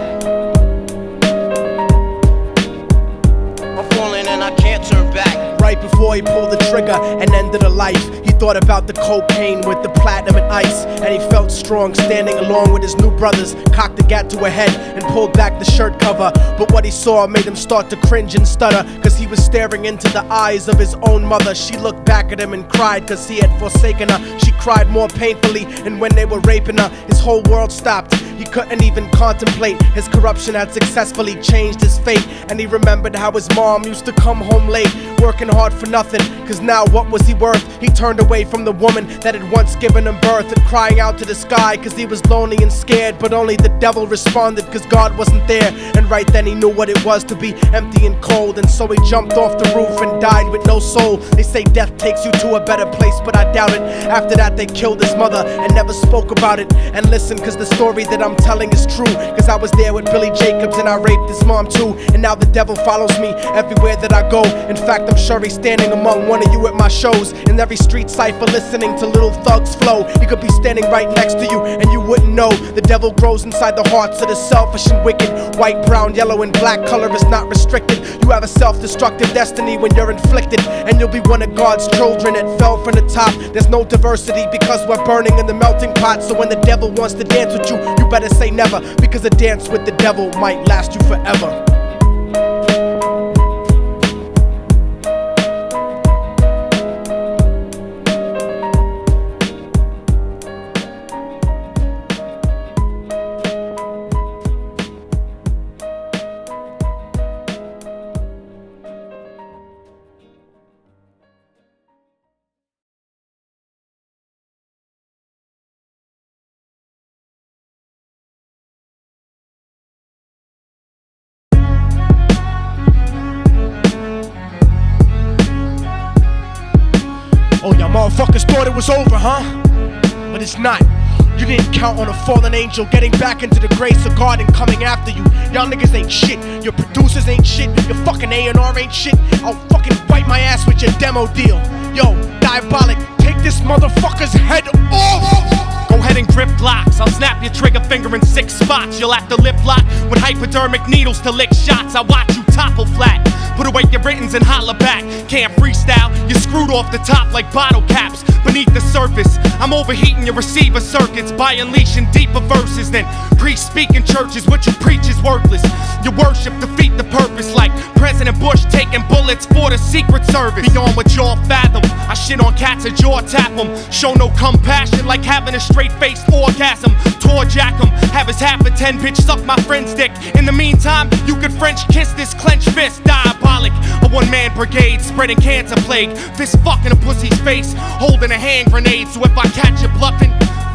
I'm falling and I can't turn back. Right before he pulled the trigger and ended her life, he thought about the cocaine with the platinum and ice, and he felt strong standing along with his new brothers. Cocked the gat to her head and pulled back the shirt cover, but what he saw made him start to cringe and stutter, cause he was staring into the eyes of his own mother. She looked back at him and cried cause he had forsaken her. She cried more painfully, and when they were raping her, his whole world stopped. He couldn't even contemplate. His corruption had successfully changed his fate, and he remembered how his mom used to come home late, working hard for nothing, cause now what was he worth? He turned away from the woman that had once given him birth, and crying out to the sky cause he was lonely and scared, but only the devil responded cause God wasn't there. And right then he knew what it was to be empty and cold, and so he jumped off the roof and died with no soul. They say death takes you to a better place, but I doubt it. After that they killed his mother and never spoke about it. And listen, cause the story that I'm telling is true, cause I was there with Billy Jacobs and I raped his mom too. And now the devil follows me everywhere that I go. In fact, I'm sure he's standing among one of you at my shows, in every street cipher listening to Little Thug's flow. He could be standing right next to you and you wouldn't know. The devil grows inside the hearts of the selfish and wicked. White, brown, yellow and black color is not restricted. You have a self-destructive destiny when you're inflicted, and you'll be one of God's children that fell from the top. There's no diversity because we're burning in the melting pot. So when the devil wants to dance with you, you better say never, because a dance with the devil might last you forever. Oh, y'all motherfuckers thought it was over, huh? But it's not. You didn't count on a fallen angel getting back into the grace of God and coming after you. Y'all niggas ain't shit. Your producers ain't shit. Your fucking A&R ain't shit. I'll fucking wipe my ass with your demo deal. Yo, Diabolic, take this motherfucker's head off! Go ahead and grip blocks. I'll snap your trigger finger in 6 spots. You'll have to lip lock with hypodermic needles to lick shots. I watch you topple flat. Put away your writtens and holler back. Can't freestyle, you're screwed off the top like bottle caps. Beneath the surface, I'm overheating your receiver circuits by unleashing deeper verses than priests speak in churches. What you preach is worthless. Your worship defeat the purpose, like President Bush taking bullets for the Secret Service. Beyond what y'all fathom, I shit on cats and jaw tap them. Show no compassion like having a straight-faced orgasm. Tour jack them, have his half a 10 bitch suck my friend's dick. In the meantime, you could French kiss this clenched fist. Diabolic, a one-man brigade spreading cancer plague. Fist fucking a pussy's face, holding a hand grenade. So if I catch you bluffing,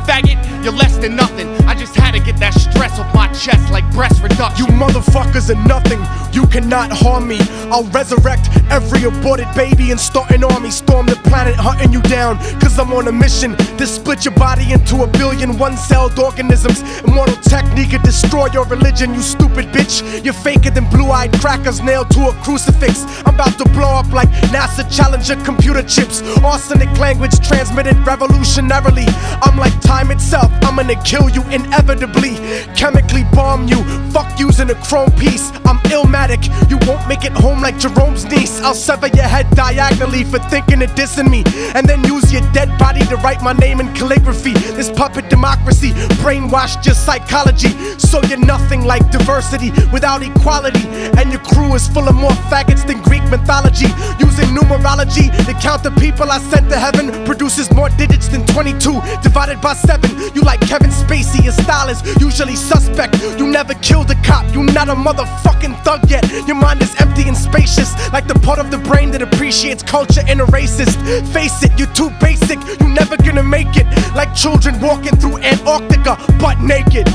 faggot, you're less than nothing. I just had to get that stress off my chest like breast reduction. You motherfuckers are nothing, you cannot harm me. I'll resurrect every aborted baby and start an army. Storm the planet hunting you down, cause I'm on a mission to split your body into a billion one-celled organisms. Immortal technique could destroy your religion, you stupid bitch. You're faker than blue-eyed crackers nailed to a crucifix. I'm about to blow up like NASA Challenger computer chips. Arsenic language transmitted revolutionarily. I'm like time itself, I'm gonna kill you inevitably. Chemically bomb you, fuck using a chrome piece. I'm illmatic, you won't make it home like Jerome's niece. I'll sever your head diagonally for thinking of dissing me, and then use your dead body to write my name in calligraphy. This puppet democracy brainwashed your psychology, so you're nothing like diversity without equality. And your crew is full of more faggots than Greek mythology. Using numerology to count the people I sent to heaven produces more digits than 22 divided by 7. You like Kevin Spacey, your style is usually suspect. You never killed a cop, you not a motherfucking thug yet. Your mind is empty and spacious, like the part of the brain that appreciates culture and a racist. Face it, you're too basic, you never gonna make it. Like children walking through Antarctica butt naked.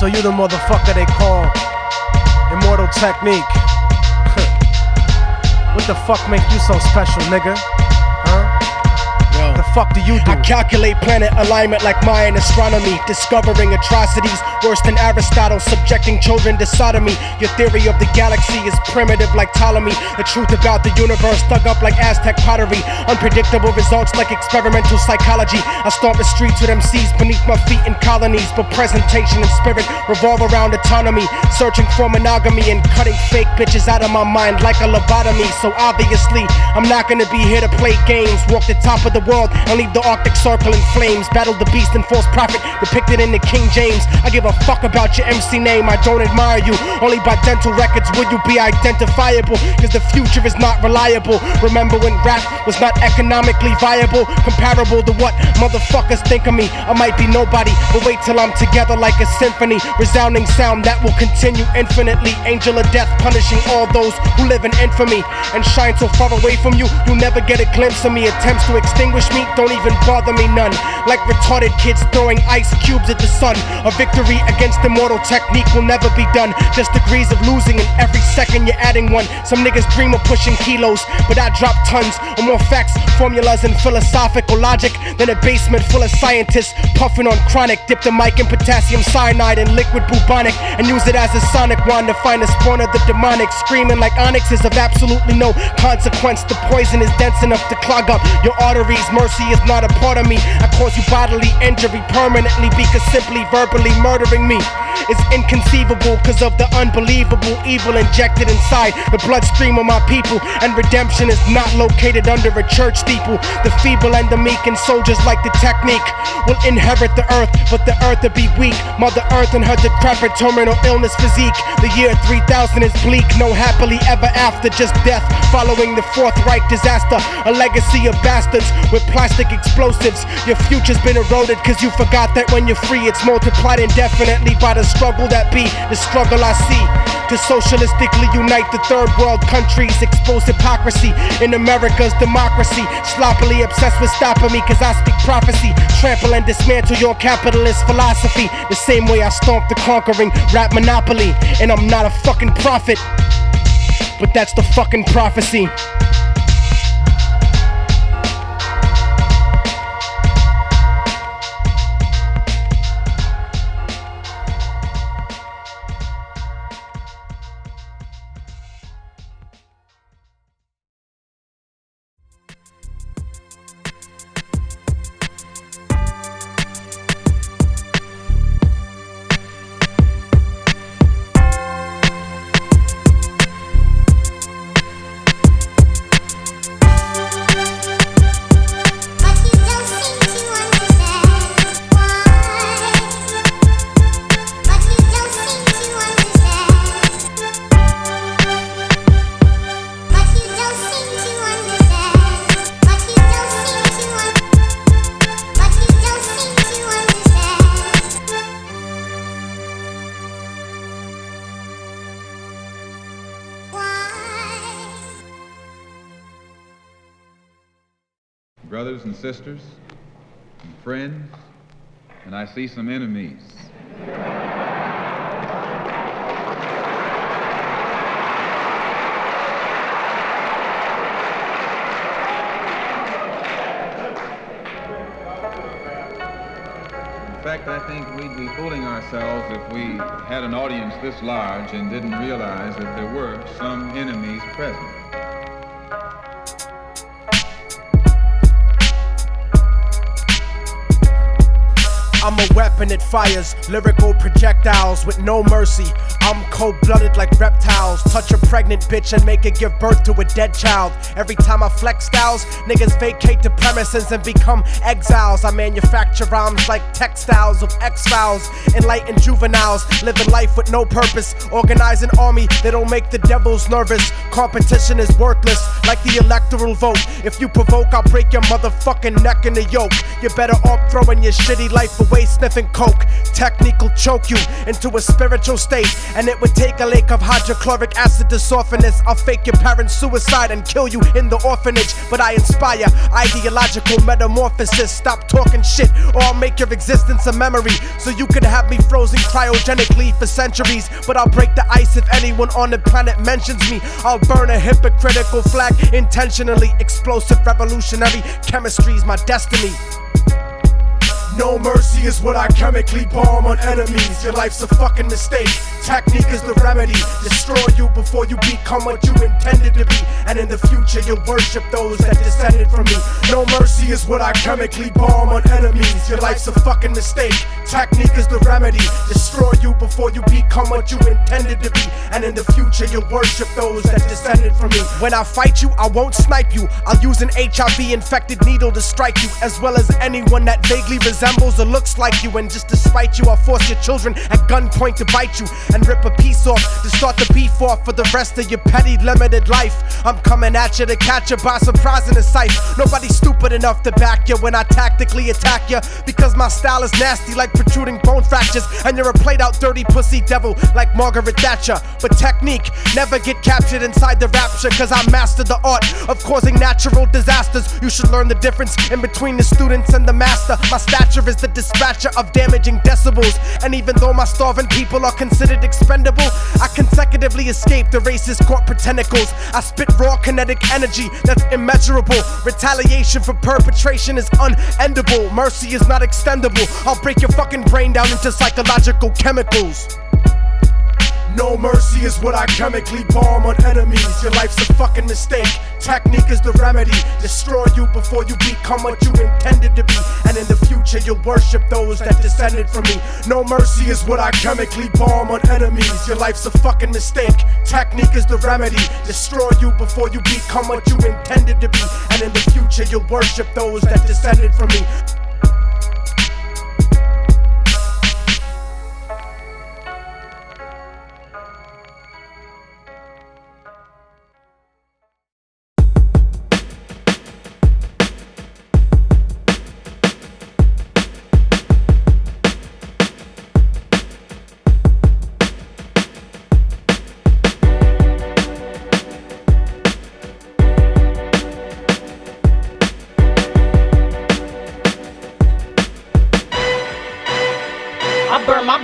So you the motherfucker they call Immortal Technique. What the fuck make you so special, nigga? Huh? Yo. What the fuck do you do? I calculate planet alignment like Mayan astronomy, discovering atrocities worse than Aristotle, subjecting children to sodomy. Your theory of the galaxy is primitive like Ptolemy. The truth about the universe dug up like Aztec pottery. Unpredictable results like experimental psychology. I stomp the streets with MCs beneath my feet in colonies, but presentation and spirit revolve around autonomy, searching for monogamy and cutting fake bitches out of my mind like a lobotomy. So obviously I'm not gonna be here to play games, walk the top of the world and leave the Arctic Circle in flames, battle the beast and false prophet depicted in the King James. I give a fuck about your MC name, I don't admire you. Only by dental records will you be identifiable, cause the future is not reliable. Remember when rap was not economically viable, comparable to what motherfuckers think of me. I might be nobody, but wait till I'm together like a symphony, resounding sound that will continue infinitely. Angel of death punishing all those who live in infamy and shine so far away from you, you'll never get a glimpse of me. Attempts to extinguish me don't even bother me none, like retarded kids throwing ice cubes at the sun. A victory against immortal technique will never be done, just degrees of losing, and every second you're adding one. Some niggas dream of pushing kilos, but I drop tons of more facts, formulas, and philosophical logic than a basement full of scientists puffing on chronic. Dip the mic in potassium cyanide and liquid bubonic and use it as a sonic wand to find the spawn of the demonic. Screaming like onyx is of absolutely no consequence. The poison is dense enough to clog up your arteries. Mercy is not a part of me. I cause you bodily injury permanently because simply verbally murdering me is inconceivable cause of the unbelievable evil injected inside the bloodstream of my people. And redemption is not located under a church steeple. The feeble and the meek and soldiers like the technique will inherit the earth, but the earth will be weak. Mother Earth and her decrepit terminal illness physique. The year 3000 is bleak, no happily ever after, just death following the Fourth Reich disaster. A legacy of bastards with plastic explosives. Your future's been eroded cause you forgot that when you're free it's multiplied indefinitely by the struggle that be the struggle I see. To socialistically unite the third world countries, expose hypocrisy in America's democracy. Sloppily obsessed with stopping me cause I speak prophecy. Trample and dismantle your capitalist philosophy the same way I stomped the conquering rap monopoly. And I'm not a fucking prophet, but that's the fucking prophecy. Brothers and sisters, and friends, and I see some enemies. In fact, I think we'd be fooling ourselves if we had an audience this large and didn't realize that there were some enemies present. I'm a weapon that fires lyrical projectiles with no mercy. I'm cold-blooded like reptiles. Touch a pregnant bitch and make her give birth to a dead child. Every time I flex styles, niggas vacate the premises and become exiles. I manufacture rhymes like textiles of X-Files. Enlightened juveniles, living life with no purpose. Organize an army that'll make the devils nervous. Competition is worthless, like the electoral vote. If you provoke, I'll break your motherfucking neck in the yoke. You're better off throwing your shitty life away way sniffing coke. Technique will choke you into a spiritual state, and it would take a lake of hydrochloric acid to soften this. I'll fake your parents' suicide and kill you in the orphanage, but I inspire ideological metamorphosis. Stop talking shit or I'll make your existence a memory, so you can have me frozen cryogenically for centuries. But I'll break the ice if anyone on the planet mentions me. I'll burn a hypocritical flag intentionally. Explosive revolutionary chemistry's my destiny. No mercy is what I chemically bomb on enemies. Your life's a fucking mistake. Technique is the remedy. Destroy you before you become what you intended to be. And in the future you'll worship those that descended from me. No mercy is what I chemically bomb on enemies. Your life's a fucking mistake. Technique is the remedy. Destroy you before you become what you intended to be. And in the future you'll worship those that descended from me. When I fight you, I won't snipe you. I'll use an HIV-infected needle to strike you, as well as anyone that vaguely resembles or looks like you. And just to spite you, I'll force your children at gunpoint to bite you and rip a piece off to start the beef off for the rest of your petty limited life. I'm coming at you to catch you by surprise in the sight. Nobody's stupid enough to back you when I tactically attack you, because my style is nasty like protruding bone fractures, and you're a played out dirty pussy devil like Margaret Thatcher. But technique never get captured inside the rapture, cause I mastered the art of causing natural disasters. You should learn the difference in between the students and the master. My stature is the dispatcher of damaging decibels, and even though my starving people are considered expendable, I consecutively escape the racist corporate tentacles. I spit raw kinetic energy that's immeasurable. Retaliation for perpetration is unendable. Mercy is not extendable. I'll break your fucking brain down into psychological chemicals. No mercy is what I chemically bomb on enemies. Your life's a fucking mistake. Technique is the remedy. Destroy you before you become what you intended to be. And in the future you'll worship those that descended from me. No mercy is what I chemically bomb on enemies. Your life's a fucking mistake. Technique is the remedy. Destroy you before you become what you intended to be. And in the future you'll worship those that descended from me.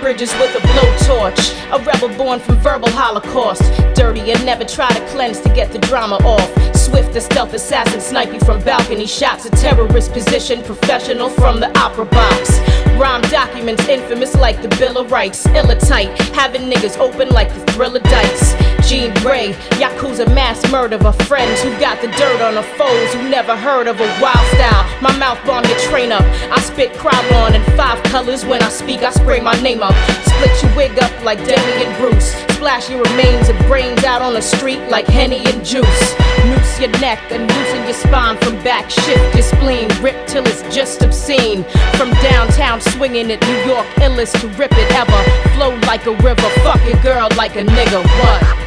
Bridges with a blowtorch, a rebel born from verbal holocaust. Dirty and never try to cleanse to get the drama off. Swift as stealth assassin, snipe you from balcony shots. A terrorist position, professional from the opera box. Rhyme documents infamous like the Bill of Rights. Illest, having niggas open like the Thriller dice. Jean Grey, Yakuza mass murder of friends who got the dirt on the foes who never heard of a wild style. My mouth bomb your train up. I spit Krylon in 5 colors. When I speak, I spray my name up. Split your wig up like Demi and Bruce. Splash your remains of brains out on the street like Henny and Juice. Noose your neck and loosen your spine from back. Shift your spleen, rip till it's just obscene. From downtown swinging at New York, Illest to rip it ever. Flow like a river, fuck your girl like a nigga, what?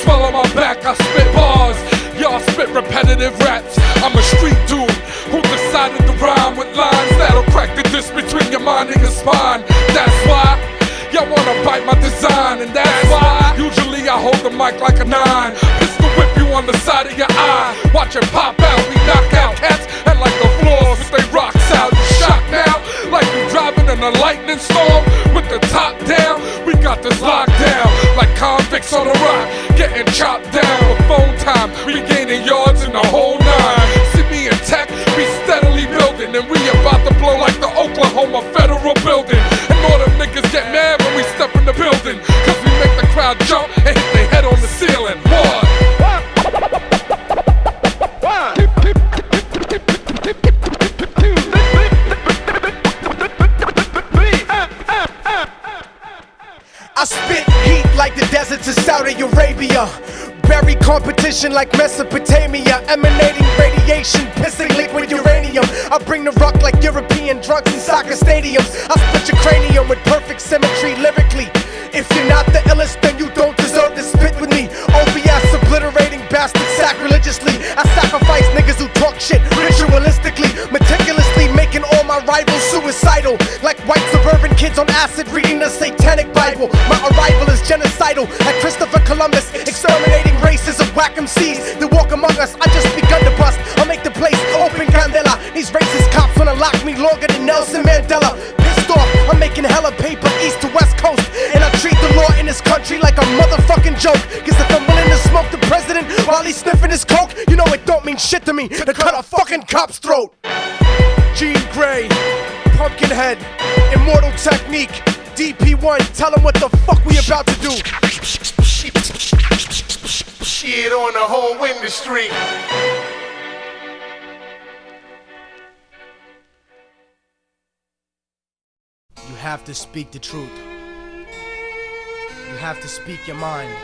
Swell on my back, I spit bars. Y'all spit repetitive raps. I'm a street dude who decided to rhyme with lines that'll crack the disc between your mind and your spine. That's why y'all wanna bite my design, and that's why usually I hold the mic like a 9. Pistol whip you on the side of your eye. Watch it pop out. We knock out cats and like the floors with they rocks out. You shocked now? Like you driving in a lightning storm with the top down. We got this locked down like convicts on the rock, getting chopped down with phone time. We gaining yards in the whole 9. See me in tech, we steadily building, and we about to blow like the Oklahoma Federal Building. And all them niggas get mad when we step in the building, cause we make the crowd jump and hit their head on the ceiling. What? I spit heat like the deserts of Saudi Arabia. bury competition like Mesopotamia, emanating radiation, pissing liquid uranium. I bring the rock like European drunks in soccer stadiums. I split your cranium with perfect symmetry lyrically. If you're not the illest, then you don't deserve to spit with me. OBS obliterating bastards sacrilegiously. I sacrifice niggas who talk shit ritualistically, meticulously making all my rivals suicidal, like white suburban kids on acid reading the satanic Bible. My arrival is genocidal, like Christopher Columbus, exterminating races of whack MCs that walk among us. I just begun to bust, I'll make the place open candela. These racist cops wanna lock me longer than Nelson Mandela. Pissed off, I'm making hella paper east to west coast, and I treat the law in this country like a motherfucking joke. Cause if I'm willing to smoke the president while he's sniffing his coke, you know it don't mean shit to me to cut a fucking cop's throat. Jean Grey, Pumpkinhead, Immortal Technique, DP1, tell him what the fuck we about to do. Shit on the whole industry. You have to speak the truth. You have to speak your mind.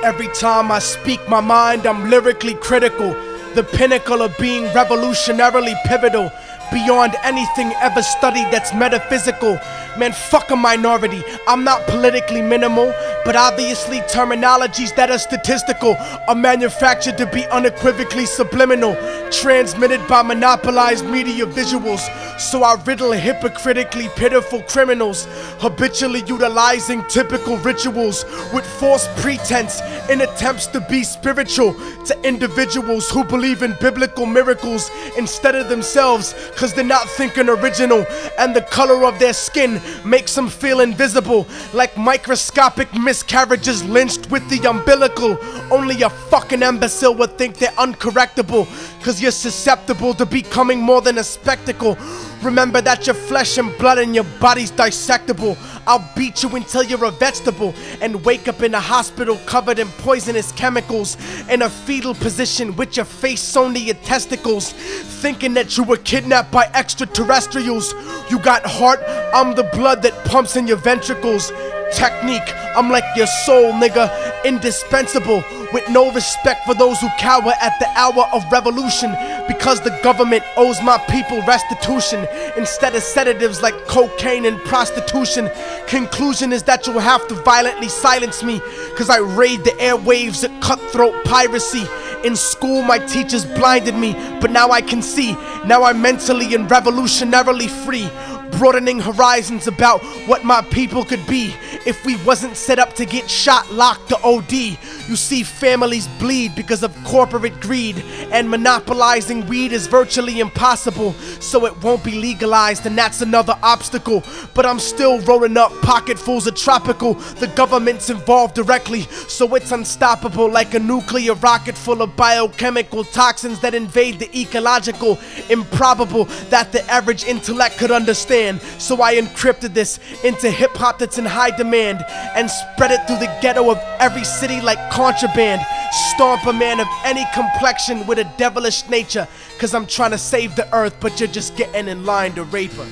Every time I speak my mind, I'm lyrically critical, the pinnacle of being revolutionarily pivotal, beyond anything ever studied that's metaphysical. Man, fuck a minority, I'm not politically minimal, but obviously terminologies that are statistical are manufactured to be unequivocally subliminal, transmitted by monopolized media visuals. So I riddle hypocritically pitiful criminals, habitually utilizing typical rituals with false pretense in attempts to be spiritual to individuals who believe in biblical miracles instead of themselves, cause they're not thinking original, and the color of their skin makes them feel invisible, like microscopic miscarriages lynched with the umbilical. Only a fucking imbecile would think they're uncorrectable, cause you're susceptible to becoming more than a spectacle. Remember that your flesh and blood and your body's dissectable. I'll beat you until you're a vegetable and wake up in a hospital covered in poisonous chemicals, in a fetal position with your face sewn to your testicles, thinking that you were kidnapped by extraterrestrials. You got heart, I'm the blood that pumps in your ventricles. Technique, I'm like your soul, nigga, indispensable, with no respect for those who cower at the hour of revolution, because the government owes my people restitution instead of sedatives like cocaine and prostitution. Conclusion is that you'll have to violently silence me, cause I raid the airwaves at cutthroat piracy. In school my teachers blinded me, but now I can see. Now I'm mentally and revolutionarily free, broadening horizons about what my people could be if we wasn't set up to get shot, locked, to OD. You see, families bleed because of corporate greed, and monopolizing weed is virtually impossible, so it won't be legalized, and that's another obstacle. But I'm still rolling up pocketfuls of tropical. The government's involved directly, so it's unstoppable, like a nuclear rocket full of biochemical toxins that invade the ecological. Improbable that the average intellect could understand, so I encrypted this into hip-hop that's in high demand and spread it through the ghetto of every city like contraband. Stomp a man of any complexion with a devilish nature, cause I'm trying to save the earth, but you're just getting in line to rape her.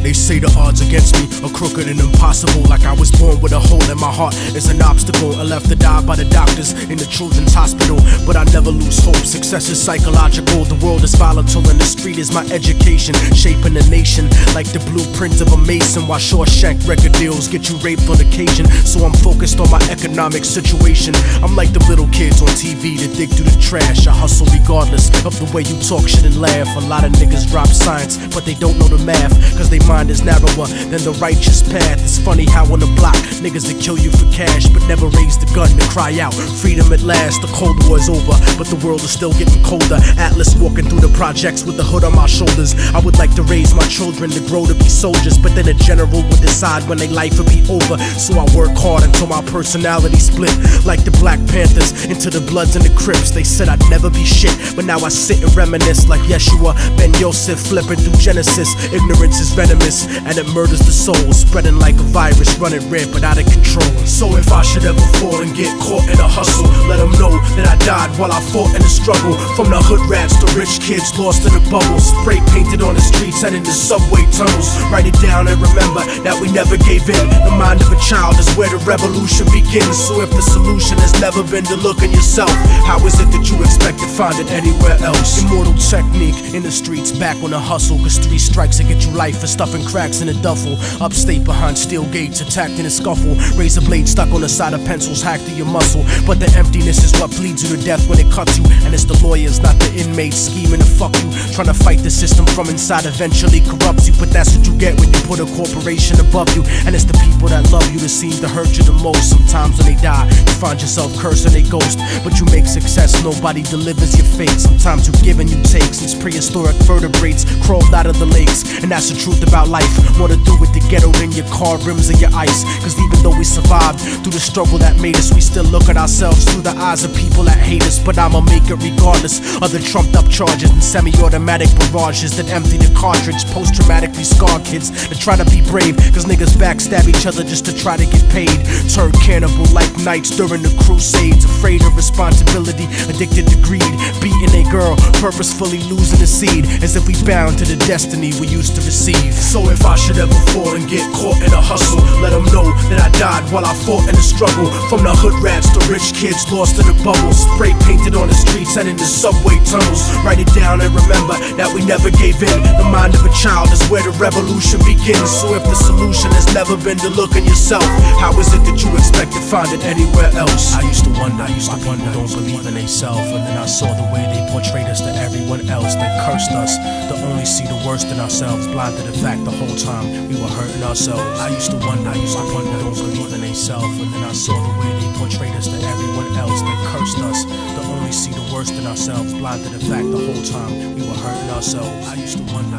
They say the odds against me are crooked and impossible, like I was born with a hole in my heart is an obstacle. I left to die by the doctors in the children's hospital, but I never lose hope. Success is psychological, the world is volatile, and the street is my education, shaping the nation like the blueprint of a mason. While Shawshank record deals get you raped on occasion, so I'm focused on my economic situation. I'm like the little kids on TV that dig through the trash. I hustle regardless of the way you talk shit and laugh. A lot of niggas drop science, but they don't know the math, cause they mind is is narrower than the righteous path. It's funny how on the block, niggas that kill you for cash, but never raise the gun to cry out freedom at last. The Cold War is over, but the world is still getting colder. Atlas walking through the projects with the hood on my shoulders. I would like to raise my children to grow to be soldiers, but then a general would decide when their life would be over. So I work hard until my personality split, like the Black Panthers into the Bloods and the Crips. They said I'd never be shit, but now I sit and reminisce like Yeshua Ben Yosef flipping through Genesis. Ignorance is venomous and it murders the soul, spreading like a virus, running rampant out of control. So if I should ever fall and get caught in a hustle, let them know that I died while I fought in the struggle. From the hood rats to rich kids lost in the bubbles, spray painted on the streets and in the subway tunnels. Write it down and remember that we never gave in. The mind of a child is where the revolution begins. So if the solution has never been to look in yourself, how is it that you expect to find it anywhere else? Immortal technique in the streets, back on the hustle, cause 3 strikes to get you life for stuffing cracks in a duffel. Upstate behind steel gates, attacked in a scuffle. Razor blade stuck on the side of pencils, hacked to your muscle. But the emptiness is what bleeds you to death when it cuts you. And it's the lawyers, not the inmates, scheming to fuck you. Trying to fight the system from inside eventually corrupts you. But that's what you get when you put a corporation above you. And it's the people that love you that seem to hurt you the most. Sometimes when they die, you find yourself cursing a ghost. But you make success, nobody delivers your fate. Sometimes you give and you take, since prehistoric vertebrates crawled out of the lakes. And that's the truth about life. More to do with the ghetto than your car rims and your ice. Cause even though we survived through the struggle that made us, we still look at ourselves through the eyes of people that hate us. But I'ma make it regardless of the trumped up charges and semi-automatic barrages that empty the cartridge. Post-traumatically scarred kids that try to be brave, cause niggas backstab each other just to try to get paid. Turn cannibal like knights during the crusades, afraid of responsibility, addicted to greed, beating a girl, purposefully losing the seed, as if we bound to the destiny we used to receive. So if I should ever fall and get caught in a hustle, let them know that I died while I fought in the struggle. From the hood rats to rich kids lost in the bubbles, spray painted on the streets and in the subway tunnels. Write it down and remember that we never gave in. The mind of a child is where the revolution begins. So if the solution has never been to look in yourself, how is it that you expect to find it anywhere else? I used to wonder why people don't believe in themselves, and then I saw the way they portrayed us to everyone else. They cursed us to only see the worst in ourselves, blind to the fact the whole time we were hurting ourselves. I used to wonder why people don't believe in themselves, and then I saw the way they portrayed us to everyone else. They cursed us to only see the worst in ourselves, blind to the fact the whole time we were hurting ourselves. I used to wonder